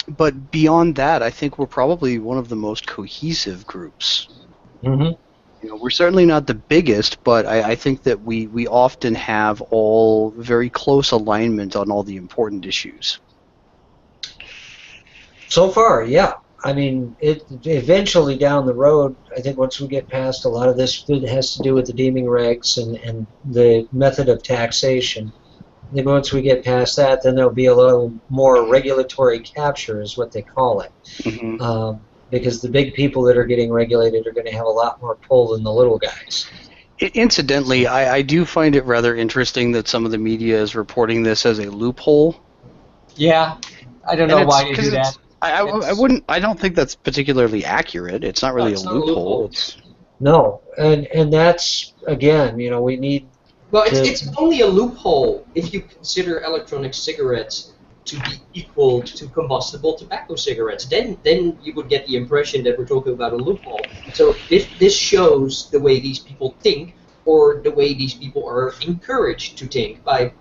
But beyond that, I think we're probably one of the most cohesive groups. Mm-hmm. We're certainly not the biggest, but I think that we often have all very close alignment on all the important issues. So far, yeah. I mean, it eventually down the road, I think once we get past a lot of this, it has to do with the deeming regs and the method of taxation. I think once we get past that, then there'll be a little more regulatory capture, is what they call it. Mm-hmm. Because the big people that are getting regulated are going to have a lot more pull than the little guys. Incidentally, I do find it rather interesting that some of the media is reporting this as a loophole. Yeah, I don't know why they do that. I don't think that's particularly accurate. It's not really a loophole. No, and that's, again, we need. Well, it's only a loophole if you consider electronic cigarettes to be equal to combustible tobacco cigarettes. Then you would get the impression that we're talking about a loophole. So this shows the way these people think, or the way these people are encouraged to think by,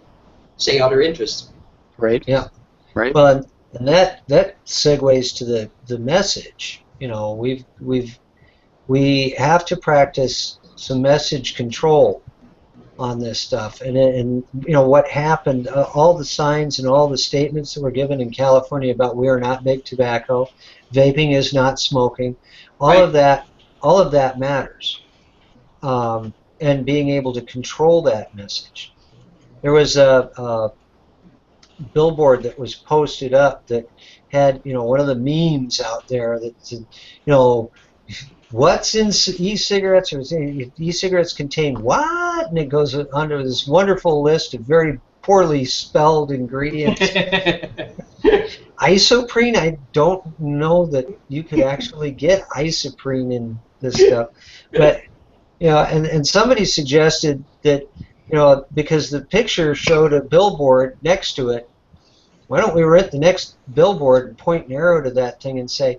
say, other interests. Right. Yeah. Right. Well, And that segues to the message. You know, we have to practice some message control on this stuff. And you know what happened, all the signs and all the statements that were given in California about we are not big tobacco, vaping is not smoking, all of that matters. And being able to control that message. There was a billboard that was posted up that had, you know, one of the memes out there that said, you know, what's in e-cigarettes, or e-cigarettes contain what? And it goes under this wonderful list of very poorly spelled ingredients. Isoprene, I don't know that you could actually get isoprene in this stuff. But, you know, and somebody suggested that, you know, because the picture showed a billboard next to it, why don't we rent the next billboard and point an arrow to that thing and say,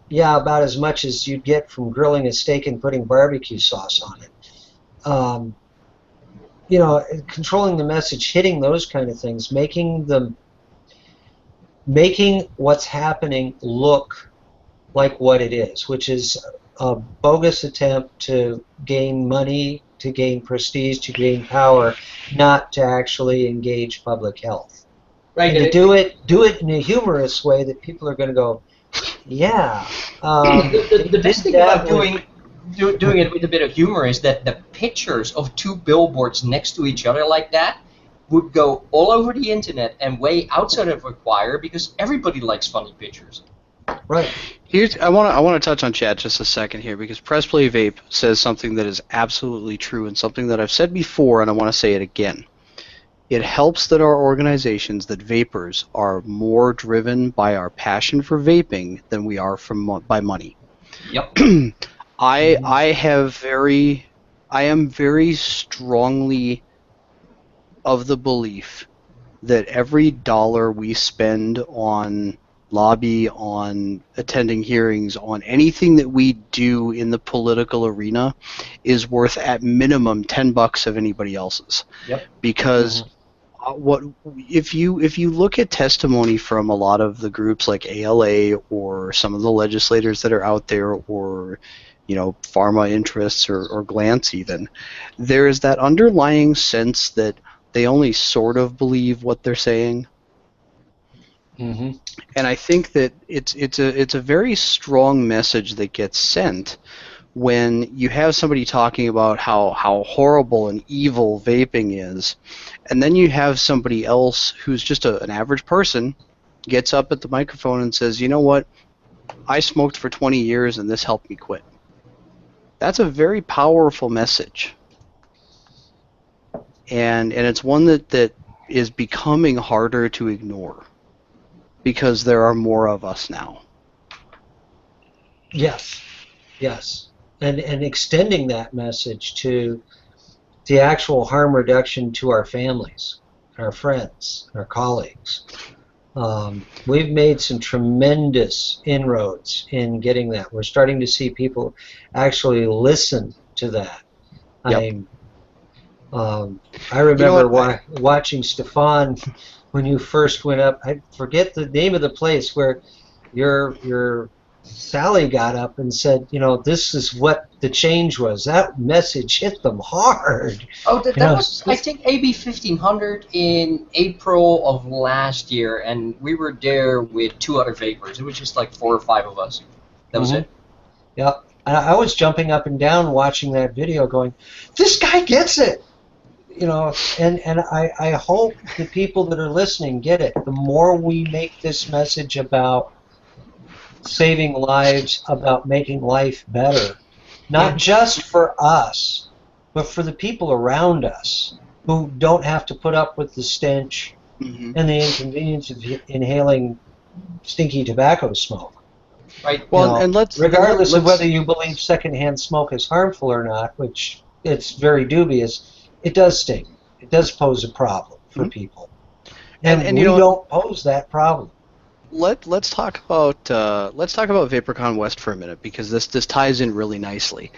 yeah, about as much as you'd get from grilling a steak and putting barbecue sauce on it. You know, controlling the message, hitting those kind of things, making what's happening look like what it is, which is a bogus attempt to gain money, to gain prestige, to gain power, not to actually engage public health. Right. And to do it in a humorous way that people are going to go, yeah. The best thing about doing it with a bit of humor is that the pictures of two billboards next to each other like that would go all over the internet and way outside of Acquire because everybody likes funny pictures. Right. I want to touch on chat just a second here because Press Play Vape says something that is absolutely true and something that I've said before and I want to say it again. It helps that our organizations, that vapors, are more driven by our passion for vaping than we are by money. Yep. I am very strongly of the belief that every dollar we spend on lobby, on attending hearings, on anything that we do in the political arena is worth at minimum $10 of anybody else's. Yep. Because if you look at testimony from a lot of the groups like ALA or some of the legislators that are out there, or you know, pharma interests or Glance even, there is that underlying sense that they only sort of believe what they're saying. Mm-hmm. And I think that it's a very strong message that gets sent when you have somebody talking about how horrible and evil vaping is, and then you have somebody else who's just an average person gets up at the microphone and says, you know what, I smoked for 20 years and this helped me quit. That's a very powerful message. And it's one that is becoming harder to ignore because there are more of us now. Yes. And extending that message to the actual harm reduction to our families, our friends, our colleagues. We've made some tremendous inroads in getting that. We're starting to see people actually listen to that. Yep. I remember watching Stefan when you first went up. I forget the name of the place where your Sally got up and said, you know, this is what the change was. That message hit them hard. Oh, that was, I think, AB 1500 in April of last year, and we were there with 2 other vapors. It was just like 4 or 5 of us. That was it. Yeah, I was jumping up and down watching that video going, this guy gets it. You know, and I hope the people that are listening get it. The more we make this message about saving lives, about making life better, not just for us, but for the people around us who don't have to put up with the stench and the inconvenience of inhaling stinky tobacco smoke. Right. Well, you know, regardless of whether you believe secondhand smoke is harmful or not, which it's very dubious, it does stink. It does pose a problem for people. And we don't pose that problem. let's talk about Vapercon West for a minute, because this ties in really nicely.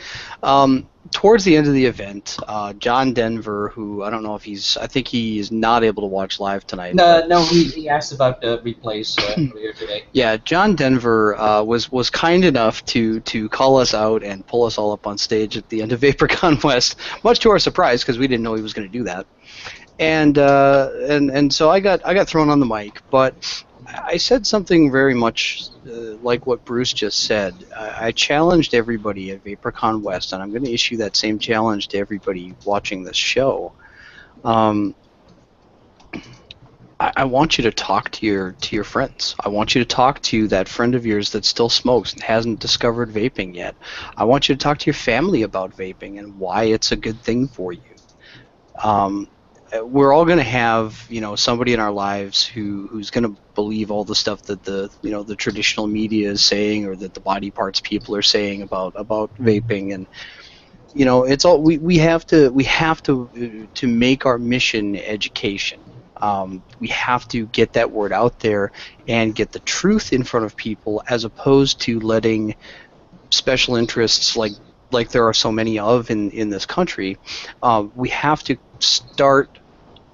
Towards the end of the event, John Denver, who I don't know if I think he is not able to watch live tonight. No, he asked about the replays earlier today. Yeah, John Denver was kind enough to call us out and pull us all up on stage at the end of Vapercon West, much to our surprise, because we didn't know he was going to do that. And so I got thrown on the mic, but I said something very much like what Bruce just said. I challenged everybody at Vapercon West, and I'm going to issue that same challenge to everybody watching this show. I want you to talk to your friends. I want you to talk to that friend of yours that still smokes and hasn't discovered vaping yet. I want you to talk to your family about vaping and why it's a good thing for you. We're all going to have, somebody in our lives who's going to believe all the stuff that the traditional media is saying, or that the body parts people are saying about vaping. And it's all we have to make our mission education. We have to get that word out there and get the truth in front of people, as opposed to letting special interests like there are so many of in this country. We have to start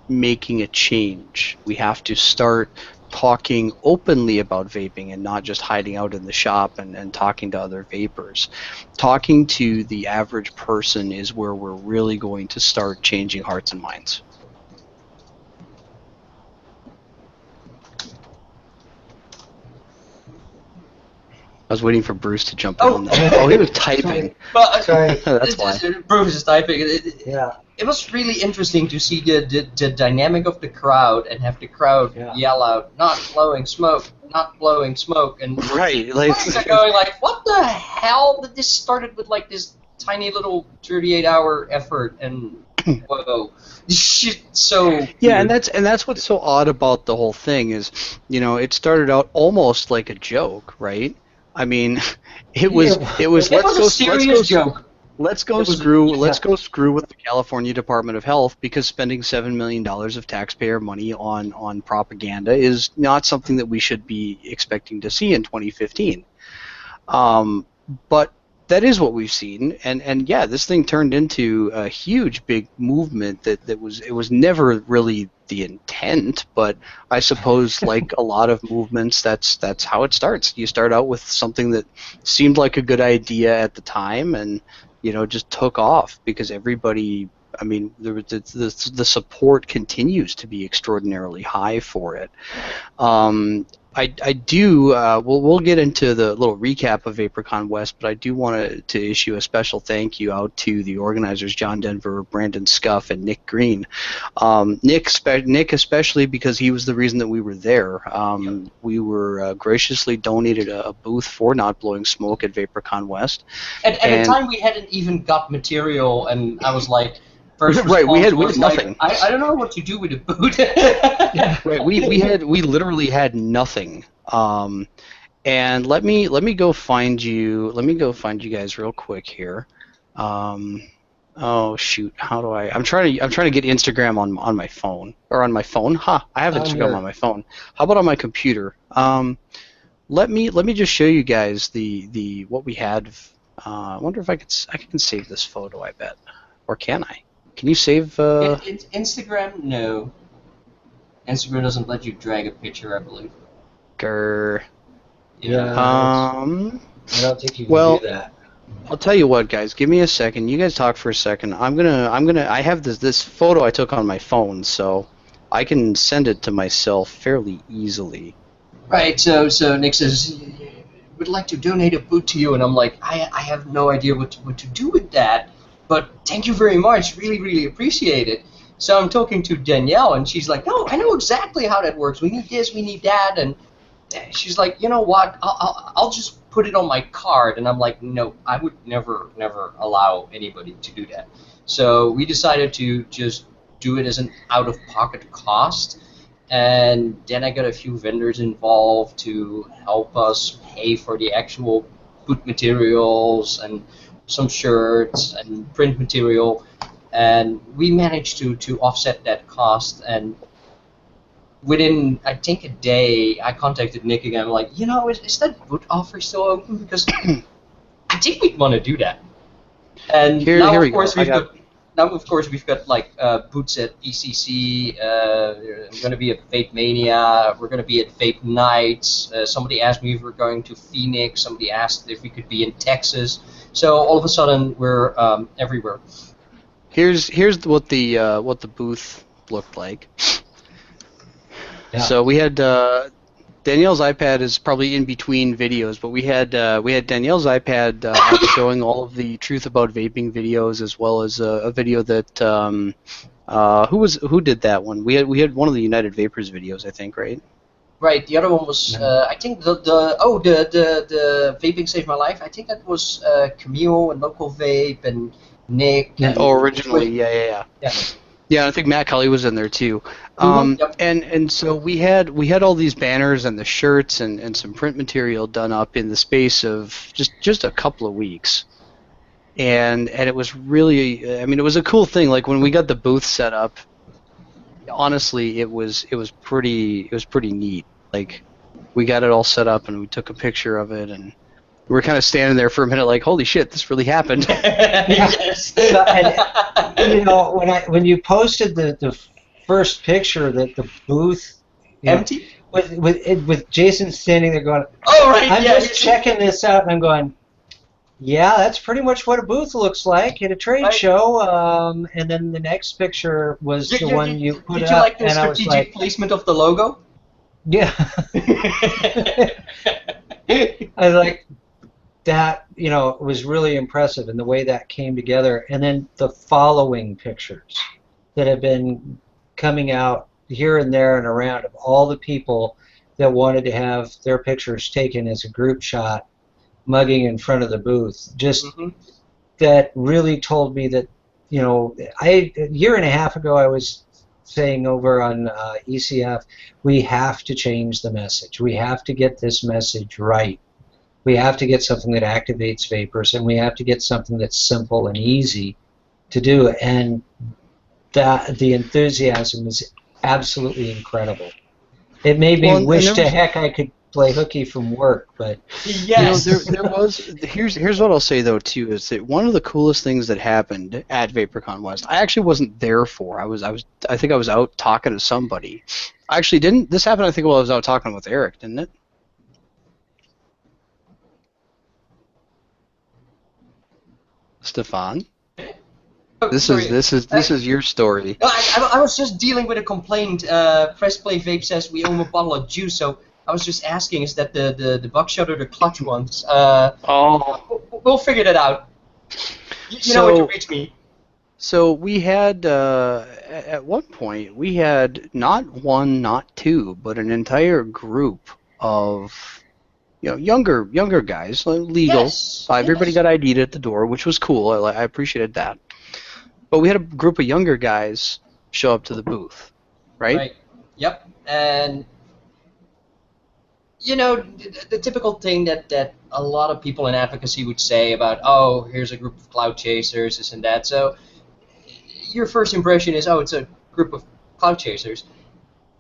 making a change. We have to start talking openly about vaping and not just hiding out in the shop and talking to other vapors. Talking to the average person is where we're really going to start changing hearts and minds. I was waiting for Bruce to jump in. Oh, he was typing. Sorry. That's why. Bruce is typing. Yeah. It was really interesting to see the dynamic of the crowd and have the crowd yell out, "Not blowing smoke, not blowing smoke," and right, they're going like, "What the hell?" This started with like this tiny little 38-hour effort, and whoa, shit, so yeah, and that's what's so odd about the whole thing is, it started out almost like a joke, right? I mean, it was a serious joke. Let's go screw with the California Department of Health, because spending $7 million of taxpayer money on propaganda is not something that we should be expecting to see in 2015. But that is what we've seen, and yeah, this thing turned into a huge big movement that was never really the intent, but I suppose like a lot of movements, that's how it starts. You start out with something that seemed like a good idea at the time, and just took off because everybody. I mean, the support continues to be extraordinarily high for it. I do. We'll get into the little recap of Vapercon West, but I do want to issue a special thank you out to the organizers, John Denver, Brandon Scuff, and Nick Green. Nick especially, because he was the reason that we were there. We were graciously donated a booth for Not Blowing Smoke at Vapercon West. At the time, we hadn't even got material, and I was like. Right, we had nothing. I don't know what to do with a boot. Right, we literally had nothing. And let me go find you. Let me go find you guys real quick here. Oh shoot, how do I? I'm trying to get Instagram on my phone, or on my phone. I have Instagram on my phone. How about on my computer? Let me just show you guys the what we had. I wonder if I can save this photo. I bet, or can I? Can you save? Instagram, no. Instagram doesn't let you drag a picture, I believe. Grr. Yeah. I don't think you can do that. I'll tell you what, guys. Give me a second. You guys talk for a second. I have this photo I took on my phone, so I can send it to myself fairly easily. Right. So Nick says, "Would like to donate a boot to you," and I'm like, I have no idea what to do with that. But thank you very much. Really, really appreciate it. So I'm talking to Danielle, and she's like, "No, I know exactly how that works. We need this, we need that." And she's like, "You know what? I'll just put it on my card." And I'm like, "No, I would never allow anybody to do that." So we decided to just do it as an out-of-pocket cost. And then I got a few vendors involved to help us pay for the actual boot materials and some shirts and print material, and we managed to offset that cost. And within, I think, a day, I contacted Nick again. I'm like, is that booth offer still open? Because I think we'd want to do that. And Here now, we of course, go. we've got like booths at ECC. We're going to be at Vape Mania. We're going to be at Vape Nights. Somebody asked me if we're going to Phoenix. Somebody asked if we could be in Texas. So all of a sudden, we're everywhere. Here's what the booth looked like. Yeah. So we had Danielle's iPad is probably in between videos, but we had Danielle's iPad up showing all of the Truth About Vaping videos, as well as a video that who did that one? We had one of the United Vapors videos, I think, right? Right. The other one was I think the Vaping Saved My Life. I think that was Camille and Local Vape and Nick. Yeah. And Originally, yeah. Yeah, I think Matt Cully was in there too. Yep. And so we had all these banners and the shirts and some print material done up in the space of just a couple of weeks. And it was really, I mean, it was a cool thing. Like when we got the booth set up, honestly, it was pretty neat. Like we got it all set up and we took a picture of it, and we were kind of standing there for a minute like, holy shit, this really happened. Yes. And, when you posted the first picture that the booth empty with Jason standing there going, oh right, I'm yeah, just checking this out, and I'm going, yeah, that's pretty much what a booth looks like at a trade show. And then the next picture was the one you put up. Did you like the and I was strategic like, placement of the logo? yeah. I was like, that, was really impressive, and the way that came together. And then the following pictures that have been coming out here and there and around of all the people that wanted to have their pictures taken as a group shot, mugging in front of the booth. Just that really told me that, a year and a half ago I was saying over on ECF, we have to change the message. We have to get this message right. We have to get something that activates vapors, and we have to get something that's simple and easy to do. And that the enthusiasm is absolutely incredible. It made me wish to heck I could play hooky from work, but yes. There was. Here's what I'll say though too, is that one of the coolest things that happened at Vapercon West, I actually wasn't there for. I think I was out talking to somebody. I actually didn't. This happened, I think, while I was out talking with Eric, didn't it? Stefan, this is your story. No, I was just dealing with a complaint. Press Play Vape says we owe him a bottle of juice, so I was just asking, is that the buckshot or the clutch ones? We'll figure that out. You know where to reach me. So we had at one point we had not one, not two, but an entire group of younger guys, legal. Yes, everybody got ID'd at the door, which was cool. I appreciated that. But we had a group of younger guys show up to the booth, right? Right. Yep. And the typical thing that a lot of people in advocacy would say about, oh, here's a group of cloud chasers, this and that. So your first impression is, oh, it's a group of cloud chasers.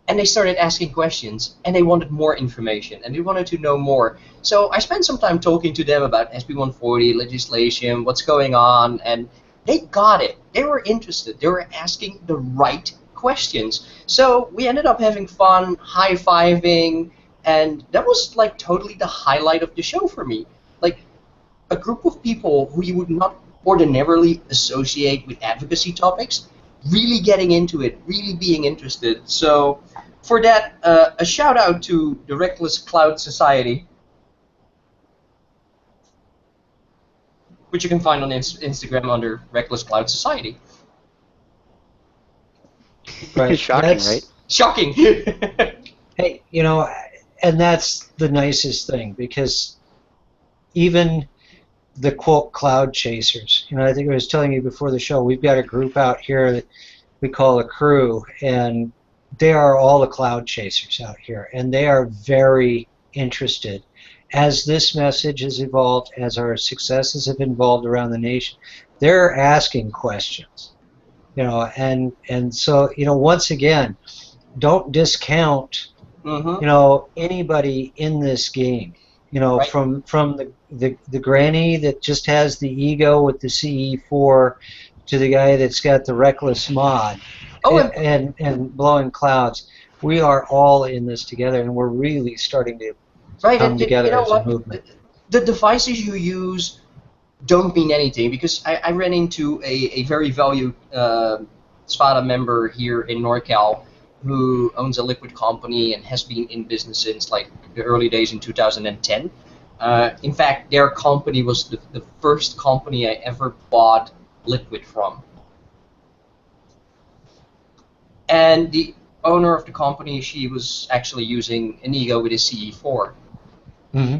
And they started asking questions, and they wanted more information, and they wanted to know more. So I spent some time talking to them about SB140 legislation, what's going on, and they got it. They were interested. They were asking the right questions. So we ended up having fun, high-fiving, and that was like totally the highlight of the show for me. Like a group of people who you would not ordinarily associate with advocacy topics, really getting into it, really being interested. So for that, a shout out to the Reckless Cloud Society, which you can find on Instagram under Reckless Cloud Society. Right. Shocking, right? Shocking. Hey, and that's the nicest thing, because even the quote cloud chasers, I think I was telling you before the show, we've got a group out here that we call a crew, and they are all the cloud chasers out here, and they are very interested. As this message has evolved, as our successes have evolved around the nation, they're asking questions, and so once again, don't discount, Mm-hmm. anybody in this game. Right. From the granny that just has the ego with the CE4 to the guy that's got the reckless mod Oh, and blowing clouds. We are all in this together, and we're really starting to right, come and you together know as a what? movement. The devices you use don't mean anything, because I ran into a very valued SPADA member here in NorCal who owns a liquid company and has been in business since like the early days in 2010. In fact, their company was the first company I ever bought liquid from. And the owner of the company, she was actually using an Ego with a CE4. Mm-hmm.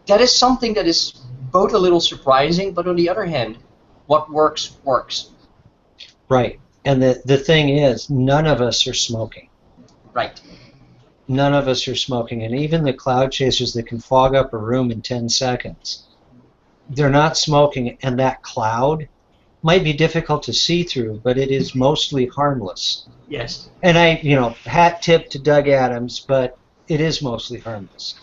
That is something that is both a little surprising, but on the other hand, what works, works. Right. And the thing is, none of us are smoking. Right. None of us are smoking. And even the cloud chasers that can fog up a room in 10 seconds, they're not smoking. And that cloud might be difficult to see through, but it is mostly harmless. Yes. And hat tip to Doug Adams, but it is mostly harmless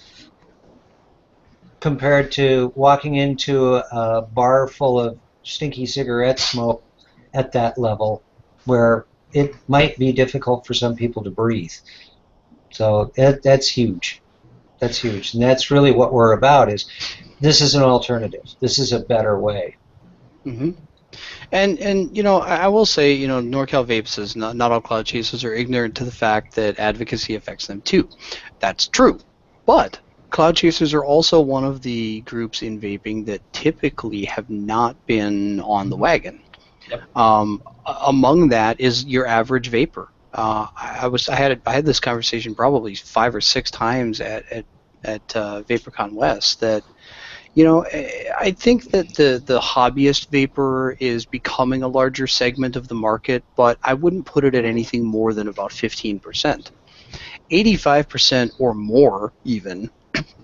compared to walking into a bar full of stinky cigarette smoke at that level where it might be difficult for some people to breathe. So that's huge. That's huge. And that's really what we're about is this is an alternative. This is a better way. Mm-hmm. And I will say, NorCal Vape says not all cloud chasers are ignorant to the fact that advocacy affects them too. That's true. But cloud chasers are also one of the groups in vaping that typically have not been on the wagon. Yep. Among that is your average vapor. I had this conversation probably 5 or 6 times at Vapercon West that I think that the hobbyist vapor is becoming a larger segment of the market, but I wouldn't put it at anything more than about 15%. 85% or more even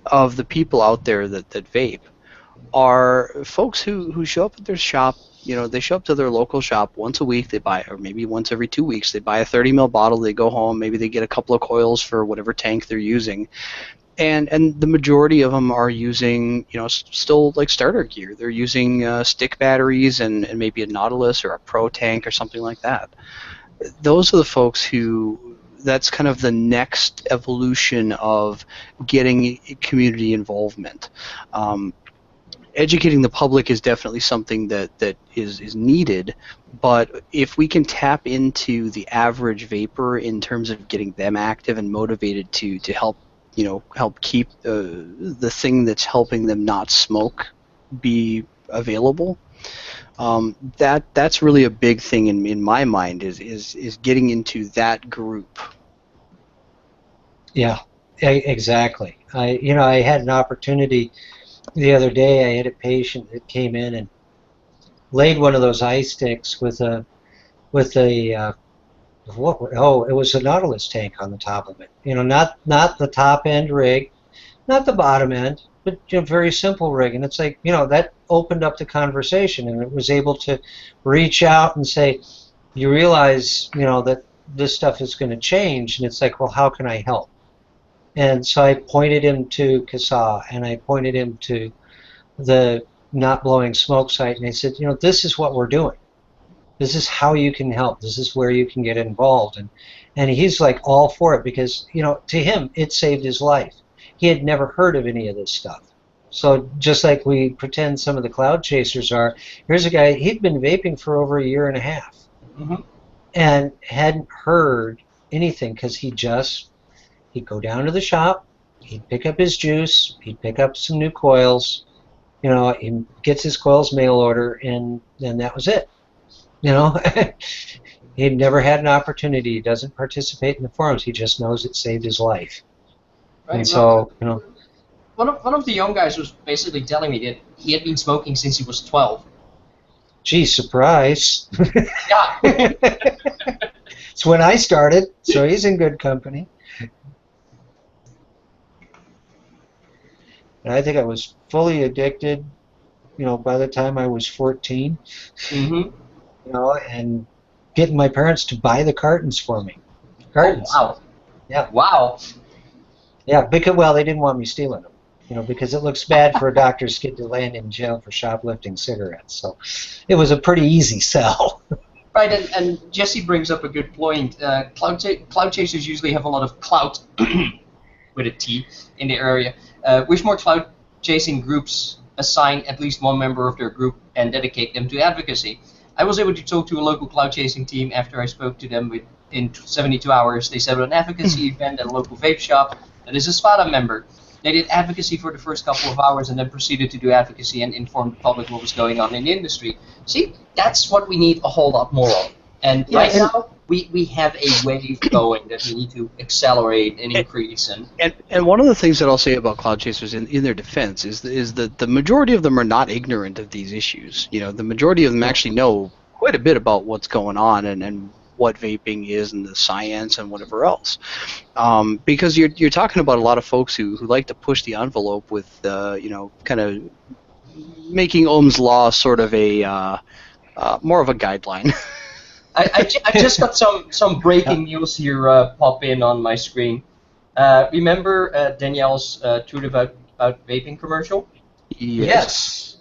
of the people out there that vape are folks who show up at their shop. They show up to their local shop once a week. They buy, or maybe once every 2 weeks, they buy a 30 ml bottle. They go home. Maybe they get a couple of coils for whatever tank they're using. And the majority of them are using, still like starter gear. They're using stick batteries and maybe a Nautilus or a Pro tank or something like that. Those are the folks that's kind of the next evolution of getting community involvement. Educating the public is definitely something that is needed, but if we can tap into the average vapor in terms of getting them active and motivated to help keep the thing that's helping them not smoke be available, that's really a big thing in my mind is getting into that group. Yeah, exactly. I had an opportunity the other day. I had a patient that came in and laid one of those ice sticks with a it was a Nautilus tank on the top of it. Not the top end rig, not the bottom end, but very simple rig. And it's like, that opened up the conversation, and it was able to reach out and say, you realize, that this stuff is going to change. And it's like, well, how can I help? And so I pointed him to CASA, and I pointed him to the not blowing smoke site, and I said, this is what we're doing. This is how you can help. This is where you can get involved. And he's like all for it because, to him, it saved his life. He had never heard of any of this stuff. So just like we pretend some of the cloud chasers are, here's a guy, he'd been vaping for over a year and a half and hadn't heard anything because he'd go down to the shop, he'd pick up his juice, he'd pick up some new coils, he gets his coils mail order, and then that was it. He'd never had an opportunity. He doesn't participate in the forums. He just knows it saved his life. Right. And so, one of the young guys was basically telling me that he had been smoking since he was 12. Gee, surprise. Yeah. It's when I started, so he's in good company. And I think I was fully addicted, by the time I was 14. Mm-hmm. And getting my parents to buy the cartons for me. Cartons. Oh, wow. Yeah. Wow. Yeah, because well, they didn't want me stealing them, because it looks bad for a doctor's kid to land in jail for shoplifting cigarettes. So it was a pretty easy sell. Right, and Jesse brings up a good point. Cloud chasers usually have a lot of clout with a T in the area. Wish more cloud chasing groups assign at least one member of their group and dedicate them to advocacy. I was able to talk to a local cloud chasing team after I spoke to them in 72 hours. They set up an advocacy event at a local vape shop that is a SPADA member. They did advocacy for the first couple of hours and then proceeded to do advocacy and inform the public what was going on in the industry. See, that's what we need a whole lot more of. And right now, we have a wave going that we need to accelerate and increase. And one of the things that I'll say about cloud chasers in their defense is that the majority of them are not ignorant of these issues. The majority of them actually know quite a bit about what's going on and what vaping is and the science and whatever else. Because you're talking about a lot of folks who like to push the envelope with kind of making Ohm's law sort of a more of a guideline. I just got some breaking news here pop in on my screen. Remember Danielle's tweet about vaping commercial? Yes.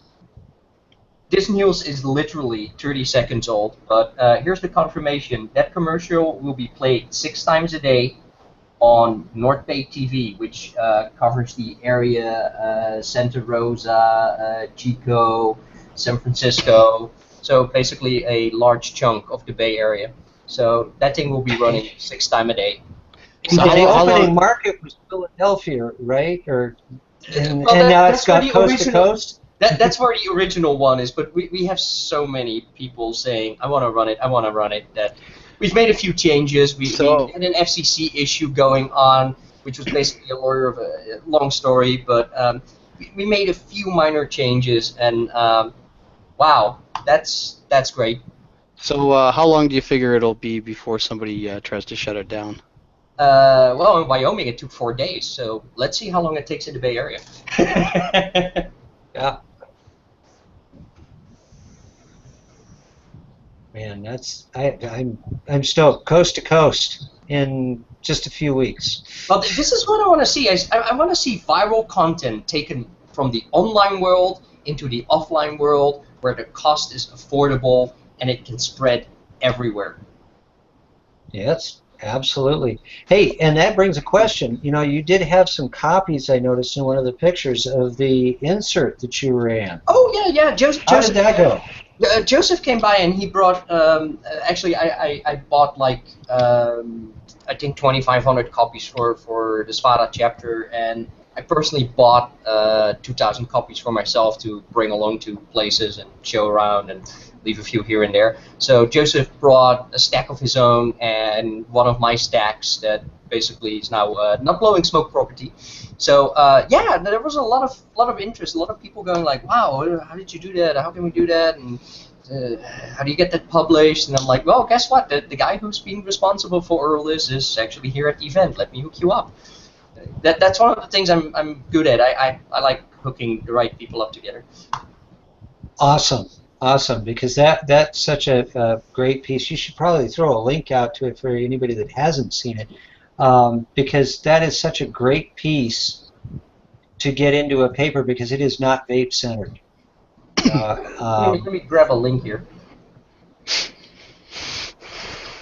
This news is literally 30 seconds old, but here's the confirmation. That commercial will be played 6 times a day on North Bay TV, which covers the area Santa Rosa, Chico, San Francisco. So basically a large chunk of the Bay Area. So that thing will be running 6 times a day. So the opening market was Philadelphia, right? And now it's got coast to coast? That's where the original one is, but we have so many people saying, I want to run it, that we've made a few changes. We had an FCC issue going on, which was basically a lawyer of a long story, but we made a few minor changes, and wow, that's great. So how long do you figure it'll be before somebody tries to shut it down? Well, in Wyoming it took 4 days, so let's see how long it takes in the Bay Area. Yeah. Man, I'm stoked. Coast to coast in just a few weeks. Well, this is what I want to see. I want to see viral content taken from the online world into the offline world, where the cost is affordable and it can spread everywhere. Yes, absolutely. Hey, and that brings a question. You did have some copies, I noticed in one of the pictures, of the insert that you ran. Oh, yeah. Joseph, how did that go? Joseph came by and he brought, actually I bought like, I think 2,500 copies for the SPADA chapter, and I personally bought 2,000 copies for myself to bring along to places and show around and leave a few here and there. So Joseph brought a stack of his own and one of my stacks that basically is now not blowing smoke property. So yeah, there was a lot of interest, a lot of people going like, wow, how did you do that? How can we do that? And how do you get that published? And I'm like, well, guess what? The guy who's being responsible for all this is actually here at the event. Let me hook you up. That's one of the things I'm good at. I like hooking the right people up together. Awesome, because that's such a great piece. You should probably throw a link out to it for anybody that hasn't seen it, because that is such a great piece to get into a paper, because it is not vape-centered. Let me grab a link here.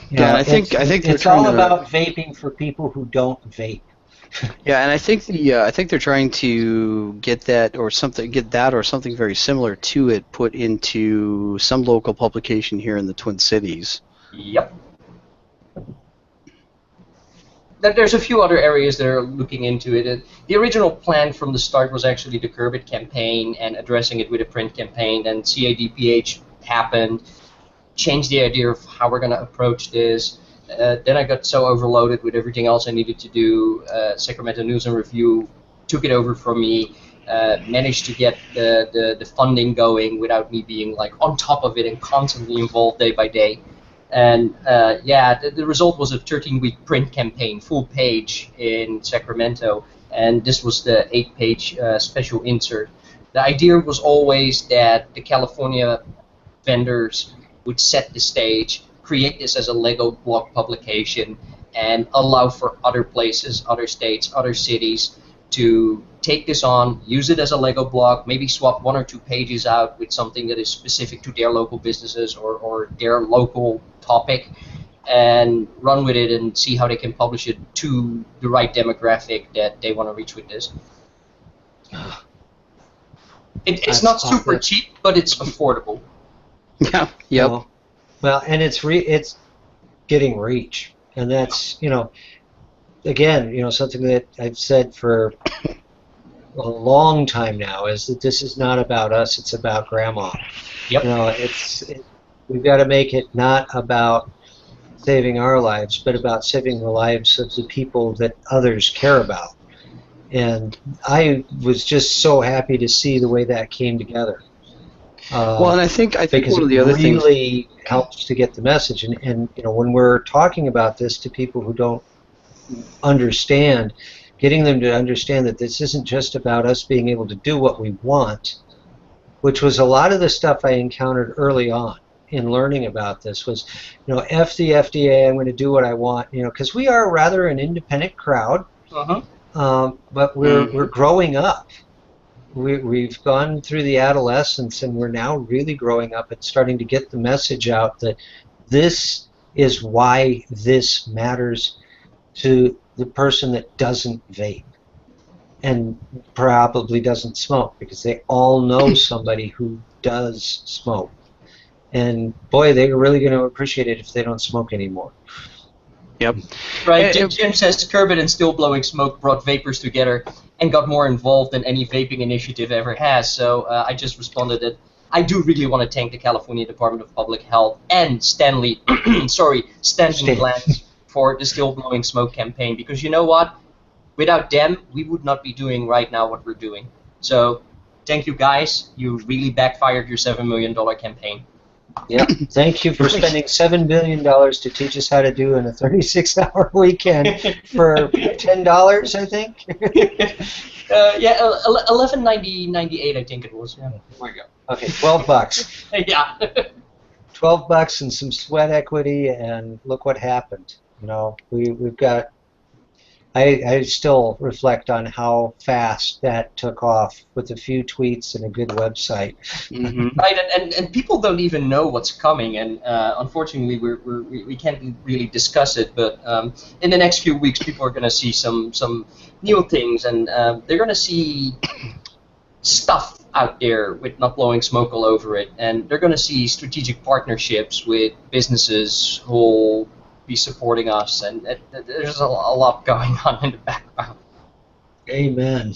Yeah, I think it's all about vaping for people who don't vape. Yeah, and I think they're trying to get that or something very similar to it put into some local publication here in the Twin Cities. Yep. There's a few other areas that are looking into it. The original plan from the start was actually the Curb It campaign and addressing it with a print campaign. And CADPH happened, changed the idea of how we're going to approach this. Then I got so overloaded with everything else I needed to do. Sacramento News and Review took it over from me, managed to get the funding going without me being like on top of it and constantly involved day by day. And yeah, the result was a 13-week print campaign, full page in Sacramento, and this was the 8-page special insert. The idea was always that the California vendors would set the stage, create this as a Lego block publication, and allow for other places, other states, other cities to take this on, use it as a Lego block, maybe swap 1 or 2 pages out with something that is specific to their local businesses or their local topic, and run with it and see how they can publish it to the right demographic that they want to reach with this. It's not super cheap, but it's affordable. Yeah. Yep. Well, and it's getting reach, and that's again something that I've said for a long time now is that this is not about us; it's about Grandma. Yep. We've got to make it not about saving our lives, but about saving the lives of the people that others care about. And I was just so happy to see the way that came together. Well, and I think one of the other things really helps to get the message. And when we're talking about this to people who don't understand, getting them to understand that this isn't just about us being able to do what we want, which was a lot of the stuff I encountered early on in learning about this was, F the FDA, I'm going to do what I want, because we are rather an independent crowd, but we're growing up. We've gone through the adolescence, and we're now really growing up and starting to get the message out that this is why this matters to the person that doesn't vape and probably doesn't smoke, because they all know somebody who does smoke. And boy, they're really going to appreciate it if they don't smoke anymore. Yep. Right. Jim says Curb It and Still Blowing Smoke brought vapors together and got more involved than any vaping initiative ever has. So I just responded that I do really want to thank the California Department of Public Health and Stanley Glantz for the Still Blowing Smoke campaign, because you know what? Without them, we would not be doing right now what we're doing. So thank you guys. You really backfired your $7 million campaign. Yeah, thank you for spending $7 billion to teach us how to do in a 36-hour weekend for $10, I think. Yeah, $11.98, I think it was. Yeah. Oh my God. Okay, $12. Yeah. $12 and some sweat equity, and look what happened. We've got. I still reflect on how fast that took off with a few tweets and a good website. Mm-hmm. Right, and people don't even know what's coming, and unfortunately we can't really discuss it. But in the next few weeks, people are going to see some new things, and they're going to see stuff out there with not blowing smoke all over it, and they're going to see strategic partnerships with businesses who be supporting us, and there's a lot going on in the background. Amen.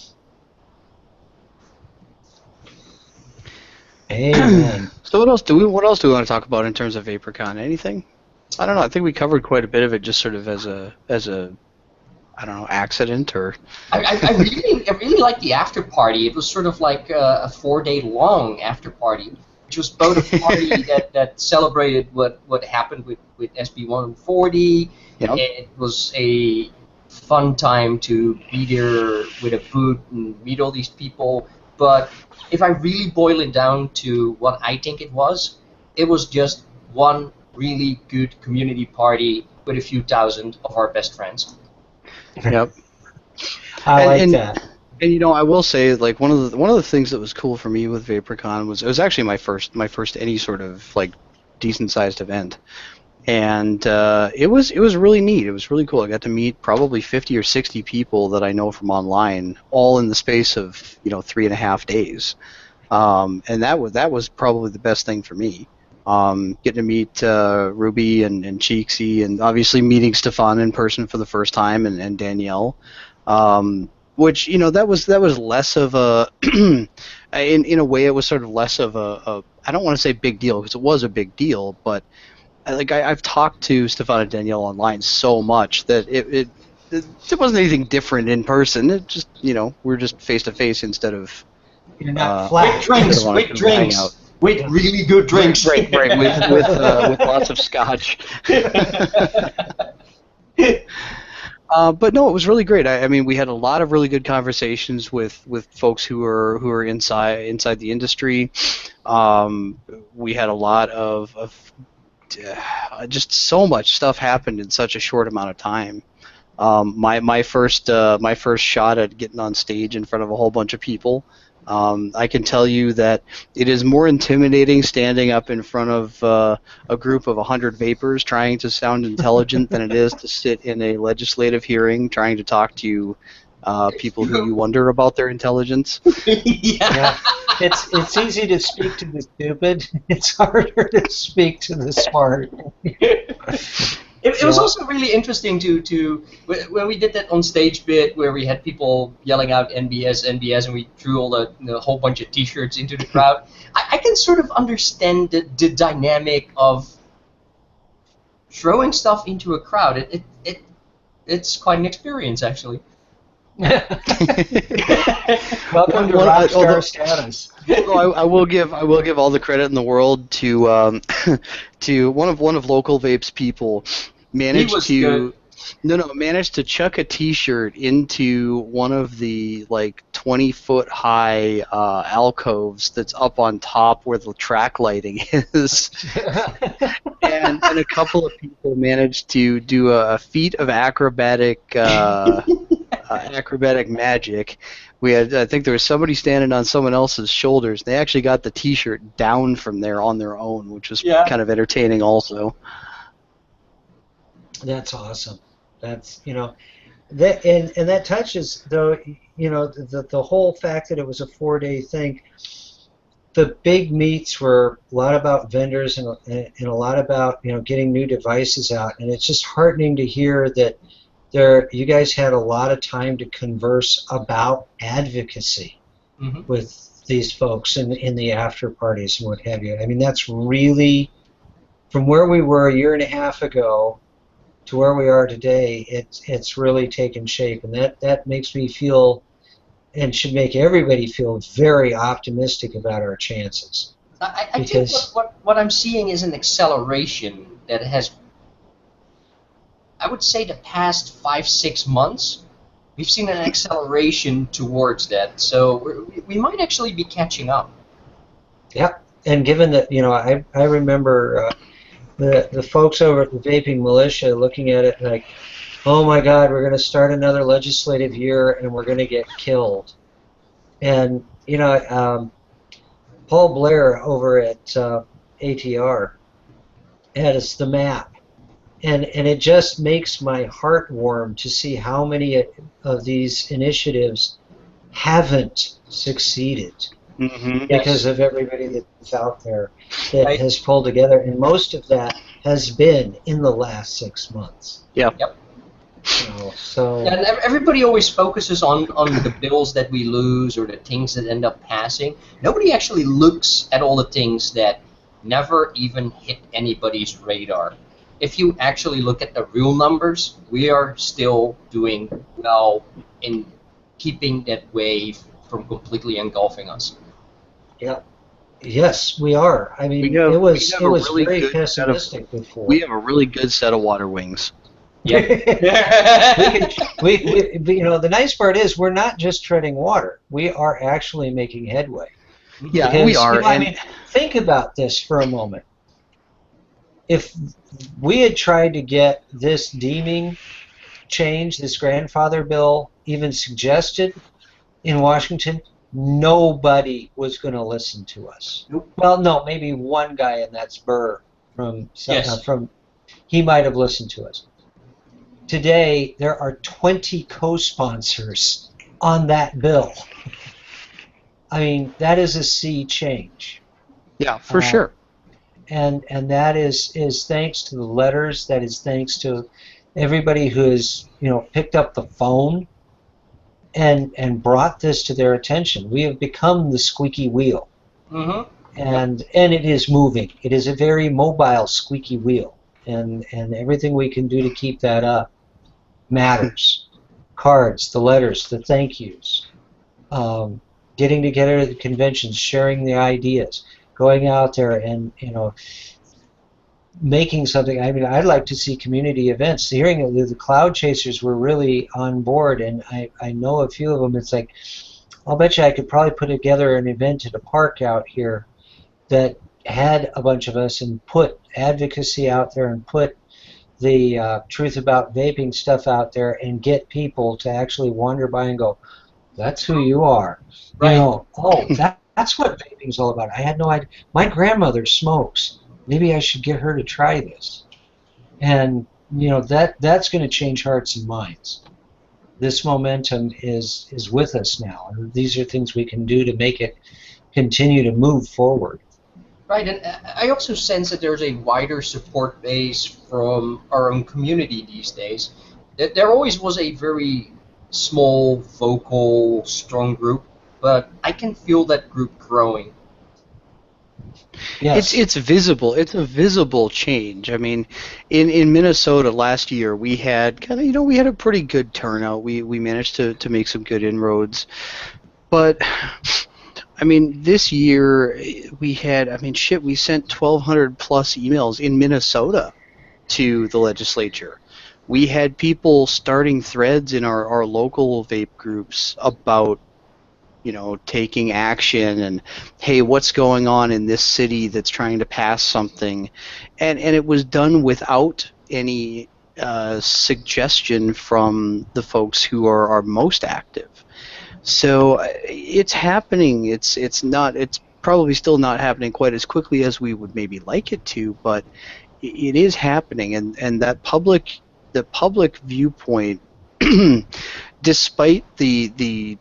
Amen. So what else do we want to talk about in terms of Vapercon? Anything? I don't know. I think we covered quite a bit of it, just sort of as a I don't know, accident or. I really liked the after party. It was sort of like a 4-day long after party, which was both a party that celebrated what happened with SB140. Yep. It was a fun time to be there with a booth and meet all these people. But if I really boil it down to what I think it was just one really good community party with a few thousand of our best friends. Yep. I like that. And I will say, like, one of the things that was cool for me with Vapercon was it was actually my first any sort of like decent sized event, and it was really neat. It was really cool. I got to meet probably 50 or 60 people that I know from online, all in the space of 3.5 days, and that was probably the best thing for me. Getting to meet Ruby and Cheeksy, and obviously meeting Stefan in person for the first time, and Danielle. Which that was less of a in a way it was sort of less of a I don't want to say big deal, because it was a big deal, but I've talked to Stefan and Danielle online so much that it wasn't anything different in person. It just we're just face to face instead of you're not flat. With drinks. With really good drinks. Right, with lots of scotch. But no, it was really great. I mean, we had a lot of really good conversations with folks who are inside the industry. We had a lot of just so much stuff happened in such a short amount of time. My first shot at getting on stage in front of a whole bunch of people. I can tell you that it is more intimidating standing up in front of a group of 100 vapors trying to sound intelligent than it is to sit in a legislative hearing trying to talk to people who you wonder about their intelligence. Yeah. It's easy to speak to the stupid. It's harder to speak to the smart. It was also really interesting to when we did that on stage bit where we had people yelling out NBS, NBS, and we threw a whole bunch of T-shirts into the crowd. I can sort of understand the dynamic of throwing stuff into a crowd. It's quite an experience, actually. Welcome to rockstar status. I will give all the credit in the world to to one of Local Vape's people. Managed to chuck a T-shirt into one of the 20-foot high alcoves that's up on top where the track lighting is, and a couple of people managed to do a feat of acrobatic magic. I think there was somebody standing on someone else's shoulders. They actually got the T-shirt down from there on their own, which was kind of entertaining also. That's awesome. That's that and that touches though the whole fact that it was a 4-day thing. The big meets were a lot about vendors and a lot about getting new devices out, and it's just heartening to hear that you guys had a lot of time to converse about advocacy with these folks in the after parties and what have you. I mean, that's really, from where we were a year and a half ago to where we are today, it's really taken shape, and that makes me feel, and should make everybody feel, very optimistic about our chances. I think what I'm seeing is an acceleration that has, I would say, the past 5-6 months. We've seen an acceleration towards that, so we might actually be catching up. Yep, and given that I remember. The folks over at the Vaping Militia looking at it like, oh my God, we're going to start another legislative year and we're going to get killed. And, Paul Blair over at ATR had us the map. And it just makes my heart warm to see how many of these initiatives haven't succeeded. Because of everybody that's out there that has pulled together, and most of that has been in the last 6 months. Yep. So and everybody always focuses on the bills that we lose or the things that end up passing. Nobody actually looks at all the things that never even hit anybody's radar. If you actually look at the real numbers, we are still doing well in keeping that wave from completely engulfing us. Yeah. Yes, we are. I mean, it was really very pessimistic before. We have a really good set of water wings. Yep. The nice part is we're not just treading water. We are actually making headway. Yeah, because, we are. I mean, think about this for a moment. If we had tried to get this deeming change, this grandfather bill, even suggested in Washington, nobody was going to listen to us. Nope. Well, no, maybe one guy, and that's Burr from he might have listened to us. Today, there are 20 co-sponsors on that bill. I mean, that is a sea change. Yeah, for sure. And that is thanks to the letters. That is thanks to everybody who has picked up the phone and brought this to their attention. We have become the squeaky wheel, and it is moving. It is a very mobile squeaky wheel, and everything we can do to keep that up matters. Cards, the letters, the thank yous, getting together at the conventions, sharing the ideas, going out there and making something. I mean, I'd like to see community events. Hearing that the Cloud Chasers were really on board, and I know a few of them. It's like, I'll bet you I could probably put together an event at a park out here that had a bunch of us and put advocacy out there and put the truth about vaping stuff out there and get people to actually wander by and go, that's who you are. You Right. know, oh, that's what vaping's all about. I had no idea. My grandmother smokes. Maybe I should get her to try this. And, you know, that's going to change hearts and minds. This momentum is with us now. And these are things we can do to make it continue to move forward. Right, and I also sense that there's a wider support base from our own community these days. There always was a very small, vocal, strong group, but I can feel that group growing. Yes. It's visible. It's a visible change. I mean, in Minnesota last year, we had kind of, we had a pretty good turnout. We managed to make some good inroads. But I mean, this year we had, we sent 1,200 plus emails in Minnesota to the legislature. We had people starting threads in our local vape groups about, taking action and, hey, what's going on in this city that's trying to pass something. And it was done without any suggestion from the folks who are most active. So it's happening. It's probably still not happening quite as quickly as we would maybe like it to, but it is happening. And the public viewpoint, despite the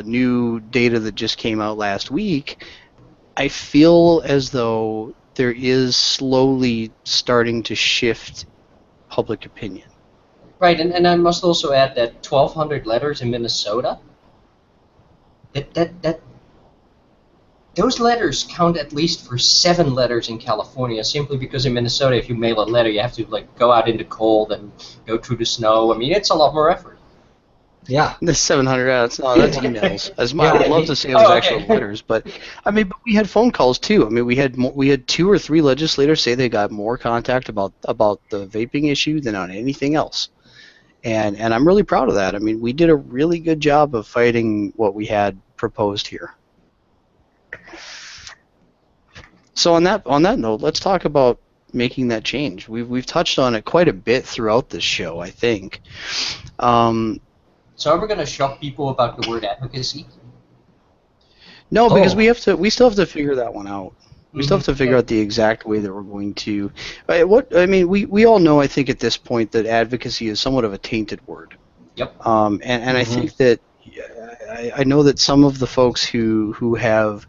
new data that just came out last week, I feel as though there is slowly starting to shift public opinion. Right, and I must also add that 1,200 letters in Minnesota, those letters count at least for 7 letters in California, simply because in Minnesota, if you mail a letter, you have to go out in the cold and go through the snow. I mean, it's a lot more effort. Yeah. The 700, that's emails. I would love to say it was actual letters, but but we had phone calls too. I mean, we had 2 or 3 legislators say they got more contact about the vaping issue than on anything else. And I'm really proud of that. I mean, we did a really good job of fighting what we had proposed here. So on that note, let's talk about making that change. We've touched on it quite a bit throughout this show, I think. So are we going to shock people about the word advocacy? No, because we still have to figure that one out. We still have to figure out the exact way that we're going to. We all know, I think, at this point that advocacy is somewhat of a tainted word. Yep. And I think that I know that some of the folks who have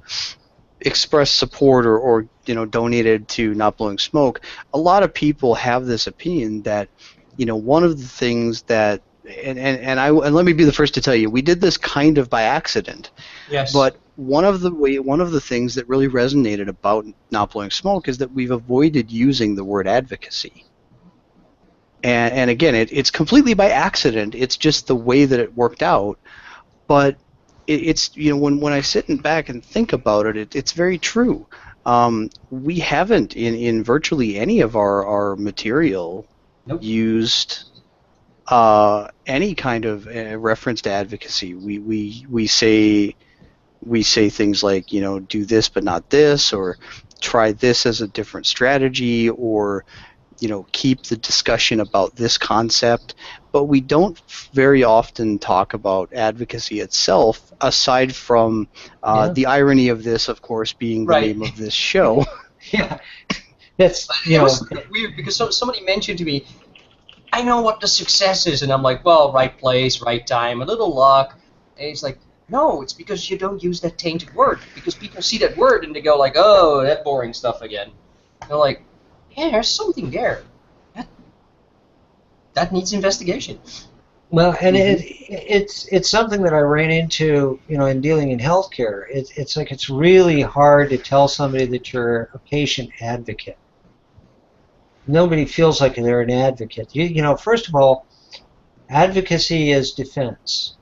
expressed support or donated to Not Blowing Smoke, a lot of people have this opinion that one of the things that and let me be the first to tell you, we did this kind of by accident. Yes. But one of the things that really resonated about Not Blowing Smoke is that we've avoided using the word advocacy. And again, it's completely by accident. It's just the way that it worked out. But it's when I sit back and think about it, it's very true. We haven't in virtually any of our material used any kind of reference to advocacy. We say things like, do this but not this, or try this as a different strategy, or keep the discussion about this concept, but we don't very often talk about advocacy itself, aside from the irony of this, of course, being the name of this show. Yeah, that's it was weird because somebody mentioned to me, I know what the success is, and I'm like, well, right place, right time, a little luck, and it's like, no, it's because you don't use that tainted word, because people see that word and they go like, oh, that boring stuff again. And they're like, yeah, there's something there. That needs investigation. Well, and it's something that I ran into, in dealing in healthcare. It's really hard to tell somebody that you're a patient advocate. Nobody feels like they're an advocate. First of all, advocacy is defense.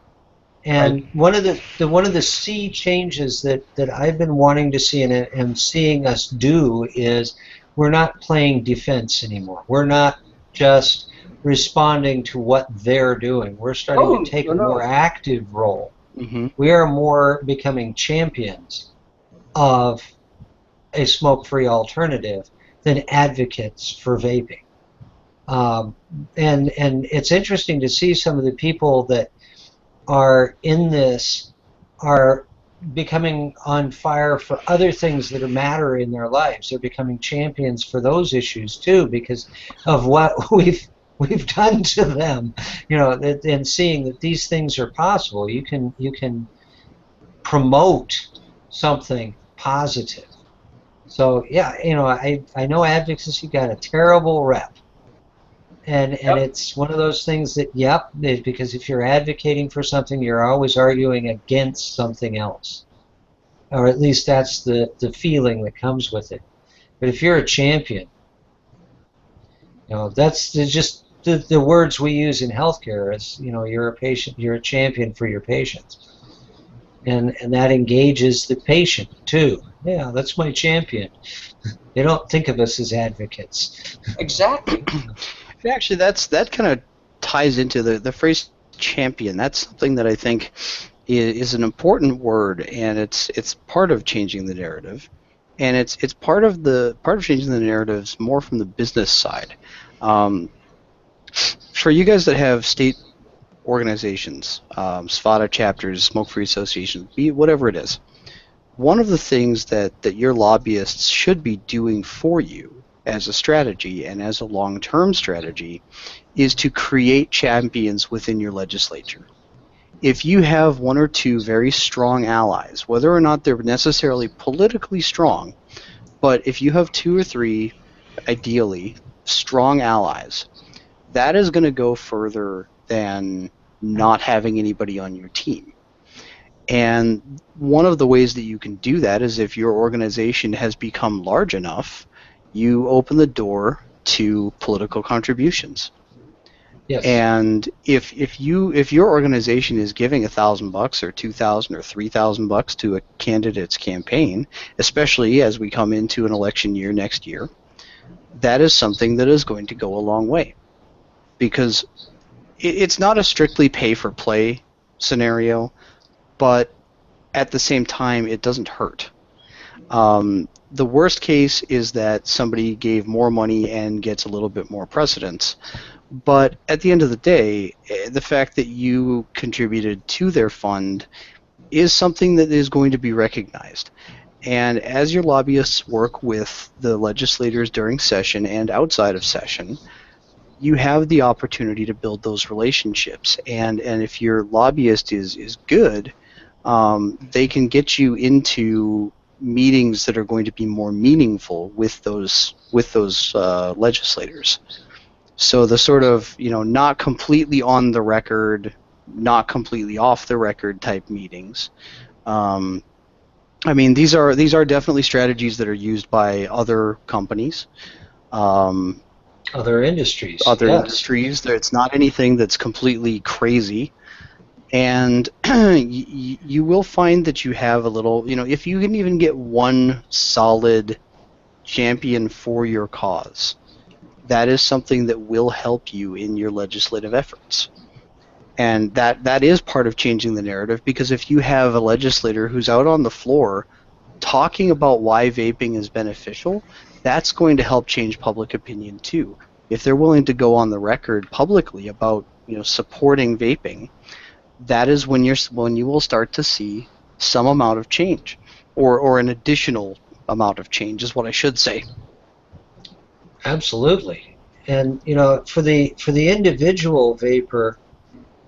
And one of the sea changes that I've been wanting to see and seeing us do is we're not playing defense anymore. We're not just responding to what they're doing. We're starting to take a more active role. We are more becoming champions of a smoke-free alternative than advocates for vaping. And it's interesting to see some of the people that are in this are becoming on fire for other things that matter in their lives. They're becoming champions for those issues too, because of what we've done to them, and seeing that these things are possible. You can promote something positive. So yeah, I know advocacy got a terrible rep. And Yep. it's one of those things that, because if you're advocating for something, you're always arguing against something else. Or at least that's the feeling that comes with it. But if you're a champion, that's just the words we use in healthcare. It's, you're a patient, you're a champion for your patients. And that engages the patient too. Yeah, that's my champion. They don't think of us as advocates. Exactly. And actually, that kind of ties into the phrase champion. That's something that I think is an important word, and it's part of changing the narrative, and it's part of changing the narratives more from the business side. For you guys that have state organizations, SFATA chapters, smoke-free associations, whatever it is, one of the things that your lobbyists should be doing for you as a strategy and as a long-term strategy is to create champions within your legislature. If you have one or two very strong allies, whether or not they're necessarily politically strong, but if you have two or three, ideally, strong allies, that is going to go further than not having anybody on your team. And one of the ways that you can do that is if your organization has become large enough, you open the door to political contributions. Yes. And if your organization is giving $1,000 or $2,000 or $3,000 to a candidate's campaign, especially as we come into an election year next year, that is something that is going to go a long way, because it's not a strictly pay-for-play scenario, but at the same time, it doesn't hurt. The worst case is that somebody gave more money and gets a little bit more precedence. But at the end of the day, the fact that you contributed to their fund is something that is going to be recognized. And as your lobbyists work with the legislators during session and outside of session, you have the opportunity to build those relationships. And if your lobbyist is good, they can get you into meetings that are going to be more meaningful with those legislators. So the sort of, not completely on the record, not completely off the record type meetings. These are definitely strategies that are used by other companies. Other industries. Industries. It's not anything that's completely crazy. And you will find that you have a little, if you can even get one solid champion for your cause, that is something that will help you in your legislative efforts. And that is part of changing the narrative, because if you have a legislator who's out on the floor talking about why vaping is beneficial, that's going to help change public opinion too. If they're willing to go on the record publicly about supporting vaping, that is when you will start to see some amount of change, or an additional amount of change is what I should say. Absolutely. And for the individual vapor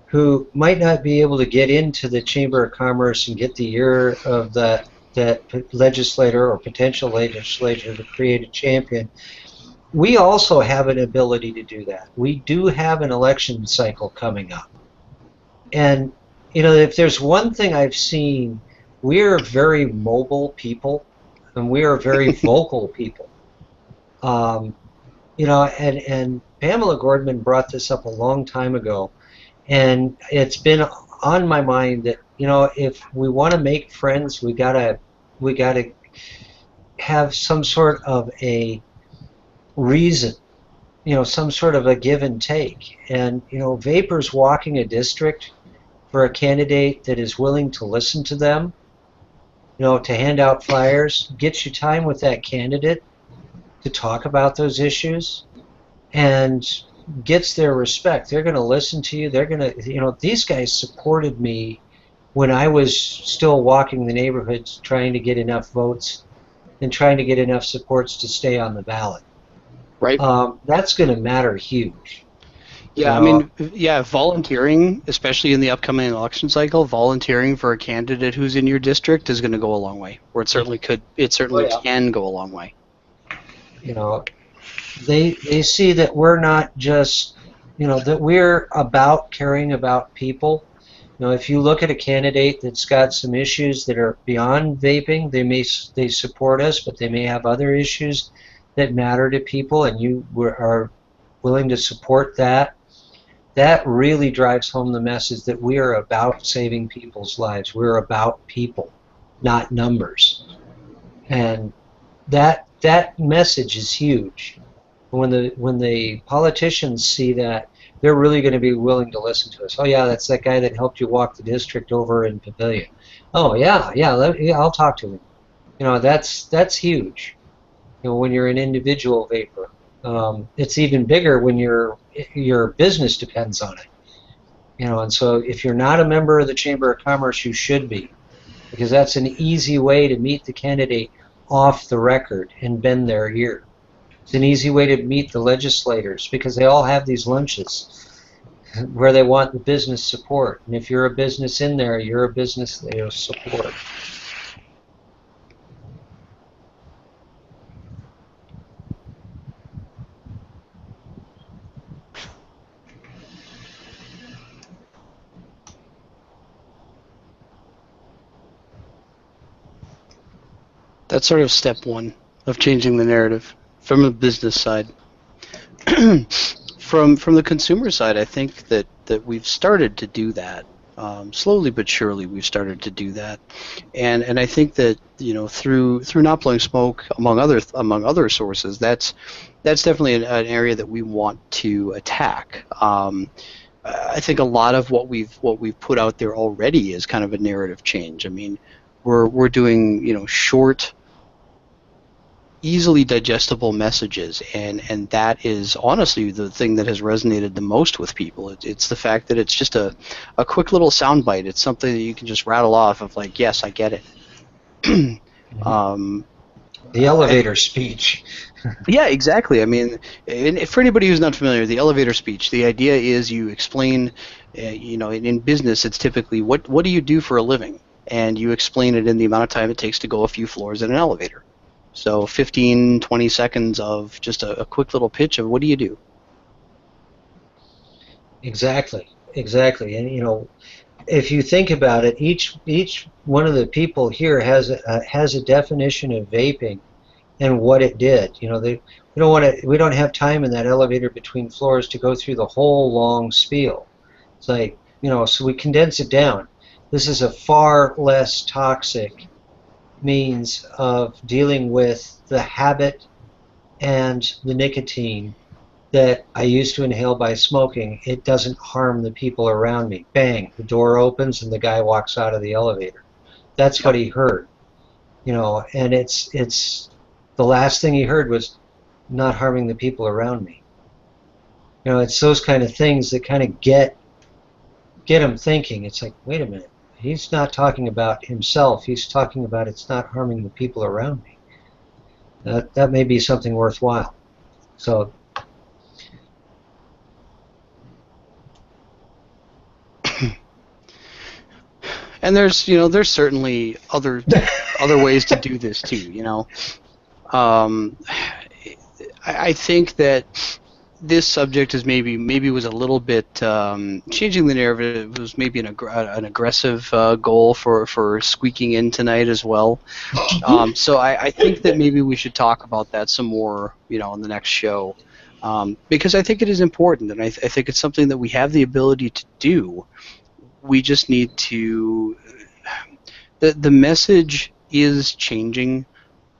who might not be able to get into the Chamber of Commerce and get the ear of that legislator or potential legislator to create a champion, we also have an ability to do that. We do have an election cycle coming up. And if there's one thing I've seen, we're very mobile people, and we are very vocal people. And Pamela Gordman brought this up a long time ago, and it's been on my mind that if we want to make friends, we gotta have some sort of a reason, some sort of a give and take. And vapors walking a district for a candidate that is willing to listen to them to hand out flyers, get you time with that candidate to talk about those issues, and gets their respect. They're going to listen to you. They're going to, these guys supported me when I was still walking the neighborhoods trying to get enough votes and trying to get enough supports to stay on the ballot. Right. That's going to matter huge. Yeah, I mean, volunteering, especially in the upcoming election cycle, volunteering for a candidate who's in your district is going to go a long way. Or it certainly could. It certainly can go a long way. They see that we're not just, that we're about caring about people. If you look at a candidate that's got some issues that are beyond vaping, they support us, but they may have other issues that matter to people, and you are willing to support that. That really drives home the message that we are about saving people's lives. We're about people, not numbers. And that message is huge. When the politicians see that, they're really going to be willing to listen to us. Oh yeah, that's that guy that helped you walk the district over in Pavilion. Oh yeah, I'll talk to him. That's huge. When you're an individual vapor, it's even bigger when your business depends on it. And so if you're not a member of the Chamber of Commerce, you should be, because that's an easy way to meet the candidate off the record and bend their ear. It's an easy way to meet the legislators, because they all have these lunches where they want the business support. And if you're a business in there, you're a business they support. That's sort of step one of changing the narrative from the business side. From the consumer side, I think that we've started to do that. Slowly but surely, we've started to do that, and I think that through not blowing smoke, among other sources, that's definitely an area that we want to attack. I think a lot of what we've put out there already is kind of a narrative change. I mean, we're doing short, easily digestible messages, and that is honestly the thing that has resonated the most with people. It's the fact that it's just a quick little soundbite. It's something that you can just rattle off of, like, yes, I get it. The elevator speech. Yeah, exactly. I mean, for anybody who's not familiar, the elevator speech, the idea is you explain, in business, it's typically what do you do for a living, and you explain it in the amount of time it takes to go a few floors in an elevator. So 15, 20 seconds of just a quick little pitch of what do you do? Exactly. And if you think about it, each one of the people here has a definition of vaping and what it did. We don't have time in that elevator between floors to go through the whole long spiel. It's like, so we condense it down. This is a far less toxic means of dealing with the habit and the nicotine that I used to inhale by smoking. It doesn't harm the people around me. Bang, the door opens and the guy walks out of the elevator. That's what he heard. And it's the last thing he heard was not harming the people around me. It's those kind of things that kind of get him thinking. It's like, wait a minute. He's not talking about himself. He's talking about it's not harming the people around me. That may be something worthwhile. So, and there's certainly other ways to do this too. I think that this subject is maybe was a little bit changing the narrative. It was maybe an aggressive goal for squeaking in tonight as well. So I think that maybe we should talk about that some more, on the next show, because I think it is important, and I think it's something that we have the ability to do. We just need to. The message is changing,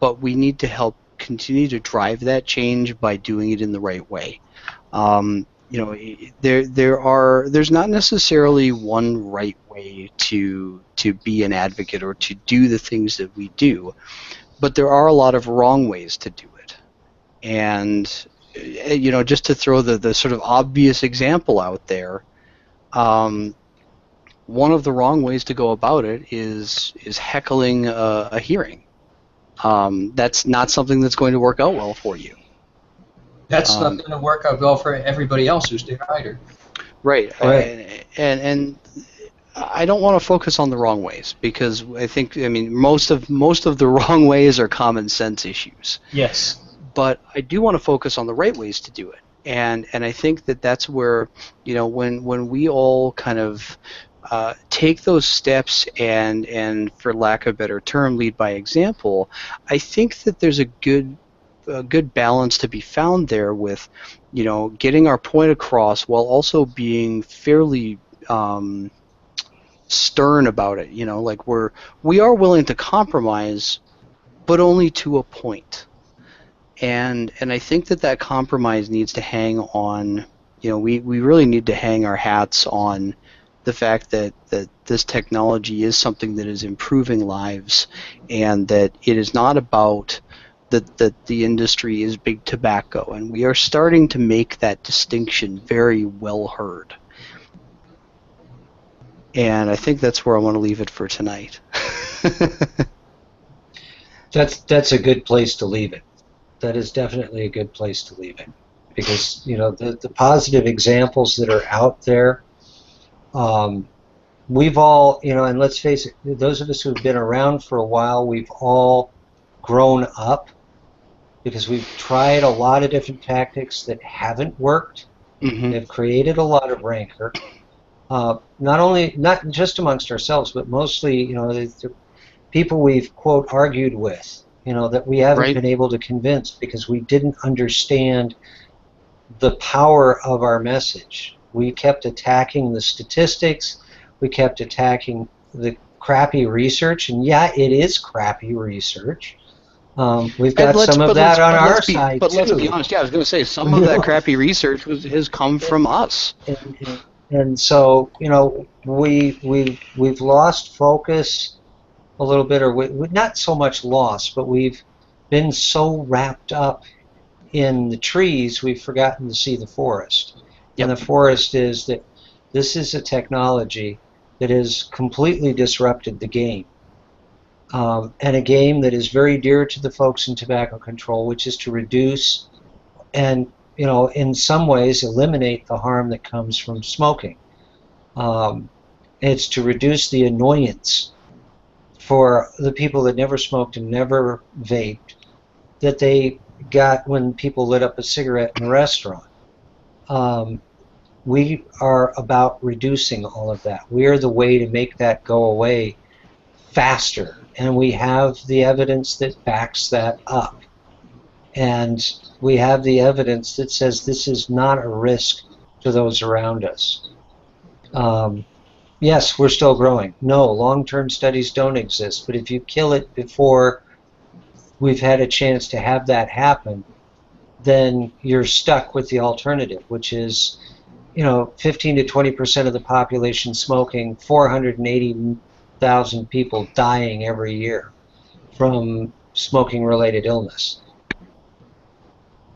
but we need to help continue to drive that change by doing it in the right way. there's not necessarily one right way to be an advocate or to do the things that we do, but there are a lot of wrong ways to do it. And just to throw the sort of obvious example out there, one of the wrong ways to go about it is heckling a hearing. That's not something that's going to work out well for you. That's not going to work out well for everybody else who's there either. Right. And I don't want to focus on the wrong ways, because most of the wrong ways are common sense issues. Yes. But I do want to focus on the right ways to do it. And I think that's where, when we all kind of take those steps and for lack of a better term, lead by example, I think that there's a good balance to be found there with, getting our point across while also being fairly stern about it. Like we are willing to compromise, but only to a point. And I think that compromise needs to hang on, we really need to hang our hats on the fact that this technology is something that is improving lives, and that it is not about that the industry is big tobacco, and we are starting to make that distinction very well heard. And I think that's where I want to leave it for tonight. That's a good place to leave it. That is definitely a good place to leave it, because the positive examples that are out there, we've all, and let's face it, those of us who've been around for a while, we've all grown up, because we've tried a lot of different tactics that haven't worked. Mm-hmm. They've created a lot of rancor, not just amongst ourselves, but mostly, the people we've, quote, argued with, that we haven't been able to convince because we didn't understand the power of our message. We kept attacking the statistics, we kept attacking the crappy research, and yeah, it is crappy research. We've got some of that on our side, but let's be honest. Yeah, I was going to say some of that crappy research has come from us. And so, we've lost focus a little bit, or not so much lost, but we've been so wrapped up in the trees, we've forgotten to see the forest. Yep. And the forest is that this is a technology that has completely disrupted the game. And a game that is very dear to the folks in tobacco control, which is to reduce and, in some ways eliminate the harm that comes from smoking. It's to reduce the annoyance for the people that never smoked and never vaped that they got when people lit up a cigarette in a restaurant. We are about reducing all of that. We are the way to make that go away faster, and we have the evidence that backs that up. And we have the evidence that says this is not a risk to those around us. Yes, we're still growing. No, long-term studies don't exist, but if you kill it before we've had a chance to have that happen, then you're stuck with the alternative, which is 15 to 20% of the population smoking, 480,000 people dying every year from smoking-related illness.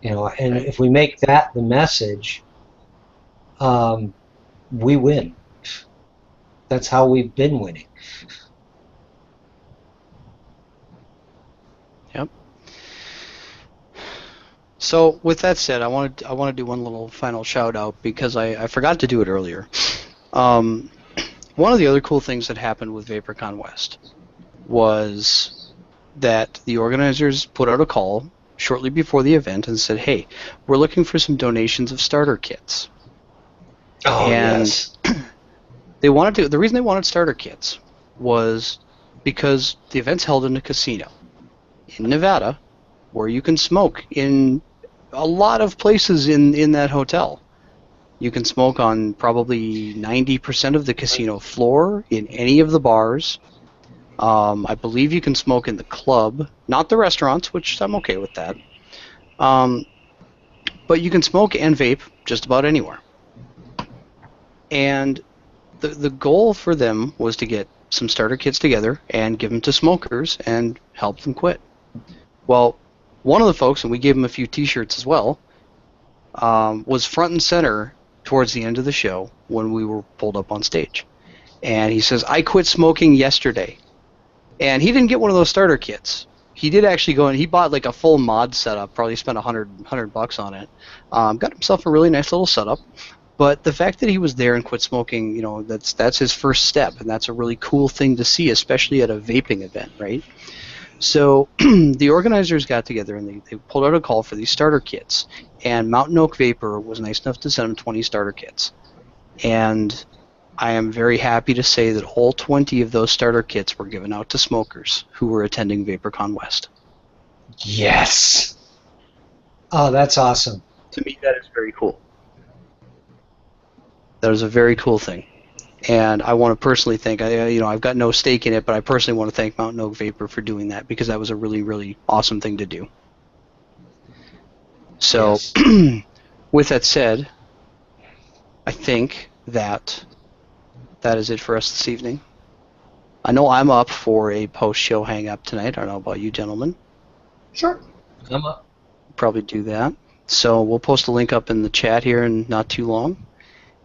And if we make that the message, we win. That's how we've been winning. Yep. So with that said, I want to do one little final shout out, because I forgot to do it earlier. One of the other cool things that happened with Vapercon West was that the organizers put out a call shortly before the event and said, "Hey, we're looking for some donations of starter kits." Oh, and yes. The reason they wanted starter kits was because the event's held in a casino in Nevada, where you can smoke in a lot of places in that hotel. You can smoke on probably 90% of the casino floor, in any of the bars. I believe you can smoke in the club, not the restaurants, which I'm okay with that. But you can smoke and vape just about anywhere. And the goal for them was to get some starter kits together and give them to smokers and help them quit. Well, one of the folks, and we gave him a few T-shirts as well, was front and center towards the end of the show when we were pulled up on stage. And he says, I quit smoking yesterday. And he didn't get one of those starter kits. He did actually go and he bought like a full mod setup, probably spent $100 on it. Got himself a really nice little setup. But the fact that he was there and quit smoking, you know, that's his first step, and that's a really cool thing to see, especially at a vaping event, right? So the organizers got together and they pulled out a call for these starter kits, and Mountain Oak Vapor was nice enough to send them 20 starter kits. And I am very happy to say that all 20 of those starter kits were given out to smokers who were attending Vapercon West. Yes! Oh, that's awesome. To me, that is very cool. That is a very cool thing. And I want to personally thank, I've got no stake in it, but I personally want to thank Mountain Oak Vapor for doing that, because that was a really, really awesome thing to do. So, yes. With that said, I think that is it for us this evening. I know I'm up for a post-show hang-up tonight. I don't know about you gentlemen. Sure. I'm up. Probably do that. So we'll post a link up in the chat here in not too long.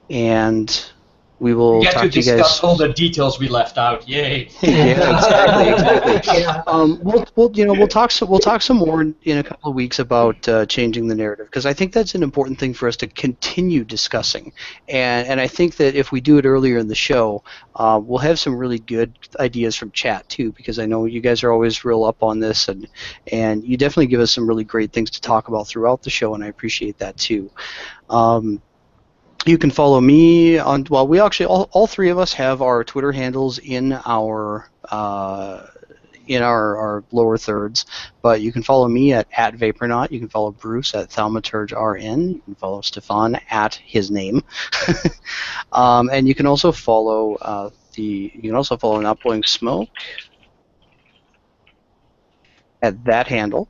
And we will talk to you guys. Discuss all the details we left out. Yay! Yeah, exactly. Yeah. We'll talk some more in a couple of weeks about changing the narrative, because I think that's an important thing for us to continue discussing. And I think that if we do it earlier in the show, we'll have some really good ideas from chat too, because I know you guys are always real up on this, and you definitely give us some really great things to talk about throughout the show, and I appreciate that too. You can follow me on, well, we actually, all three of us have our Twitter handles in our lower thirds, but you can follow me at Vapornaut, you can follow Bruce at ThaumaturgeRN, you can follow Stefan at his name, and you can also follow Not Blowing Smoke at that handle.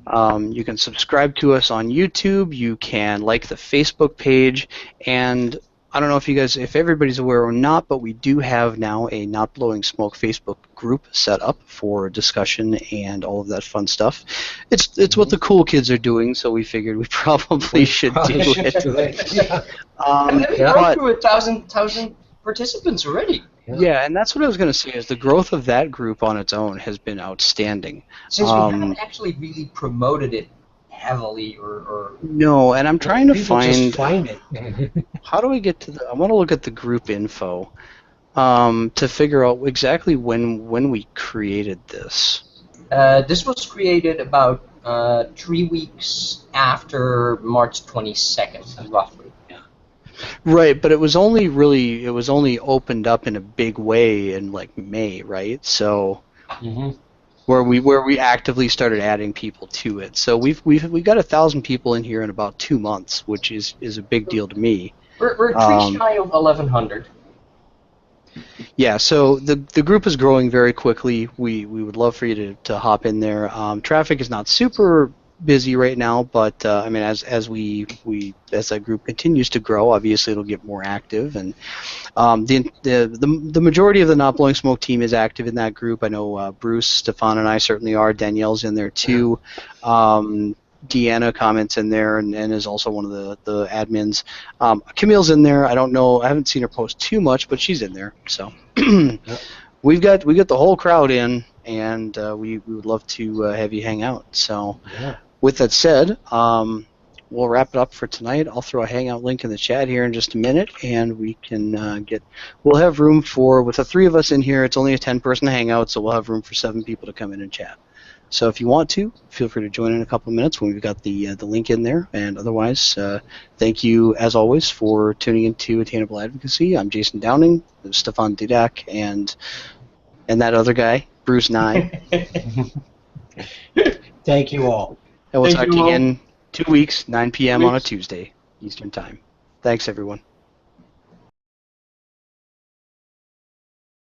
You can subscribe to us on YouTube. You can like the Facebook page, and I don't know if everybody's aware or not, but we do have now a Not Blowing Smoke Facebook group set up for discussion and all of that fun stuff. It's what the cool kids are doing, so we figured we probably should do it. Yeah. And we've grown through 1,000 participants already. Yeah, and that's what I was going to say, is the growth of that group on its own has been outstanding. Since we haven't actually really promoted it heavily or no, and I'm trying to find it. How do we get to I want to look at the group info to figure out exactly when we created this. This was created about 3 weeks after March 22nd, roughly. Right, but it was only opened up in a big way in like May, right? So where we actively started adding people to it. So we got 1,000 people in here in about 2 months, which is a big deal to me. We're 3 shy of 1,100. Yeah, so the group is growing very quickly. We would love for you to hop in there. Traffic is not super busy right now, but I mean, as that group continues to grow, obviously it'll get more active, and the majority of the Not Blowing Smoke team is active in that group. I know Bruce, Stefan, and I certainly are. Danielle's in there too. Deanna comments in there and is also one of the admins. Camille's in there. I don't know. I haven't seen her post too much, but she's in there. So we got the whole crowd in, and we would love to have you hang out. So. Yeah. With that said, we'll wrap it up for tonight. I'll throw a Hangout link in the chat here in just a minute, and we can we'll have room for, with the 3 of us in here, it's only a 10-person Hangout, so we'll have room for 7 people to come in and chat. So if you want to, feel free to join in a couple of minutes when we've got the link in there, and otherwise, thank you, as always, for tuning into Attainable Advocacy. I'm Jason Downing, Stefan Didak, and that other guy, Bruce Nye. Thank you all. And we'll talk to you again 2 weeks, 9 p.m. on a Tuesday, Eastern Time. Thanks, everyone.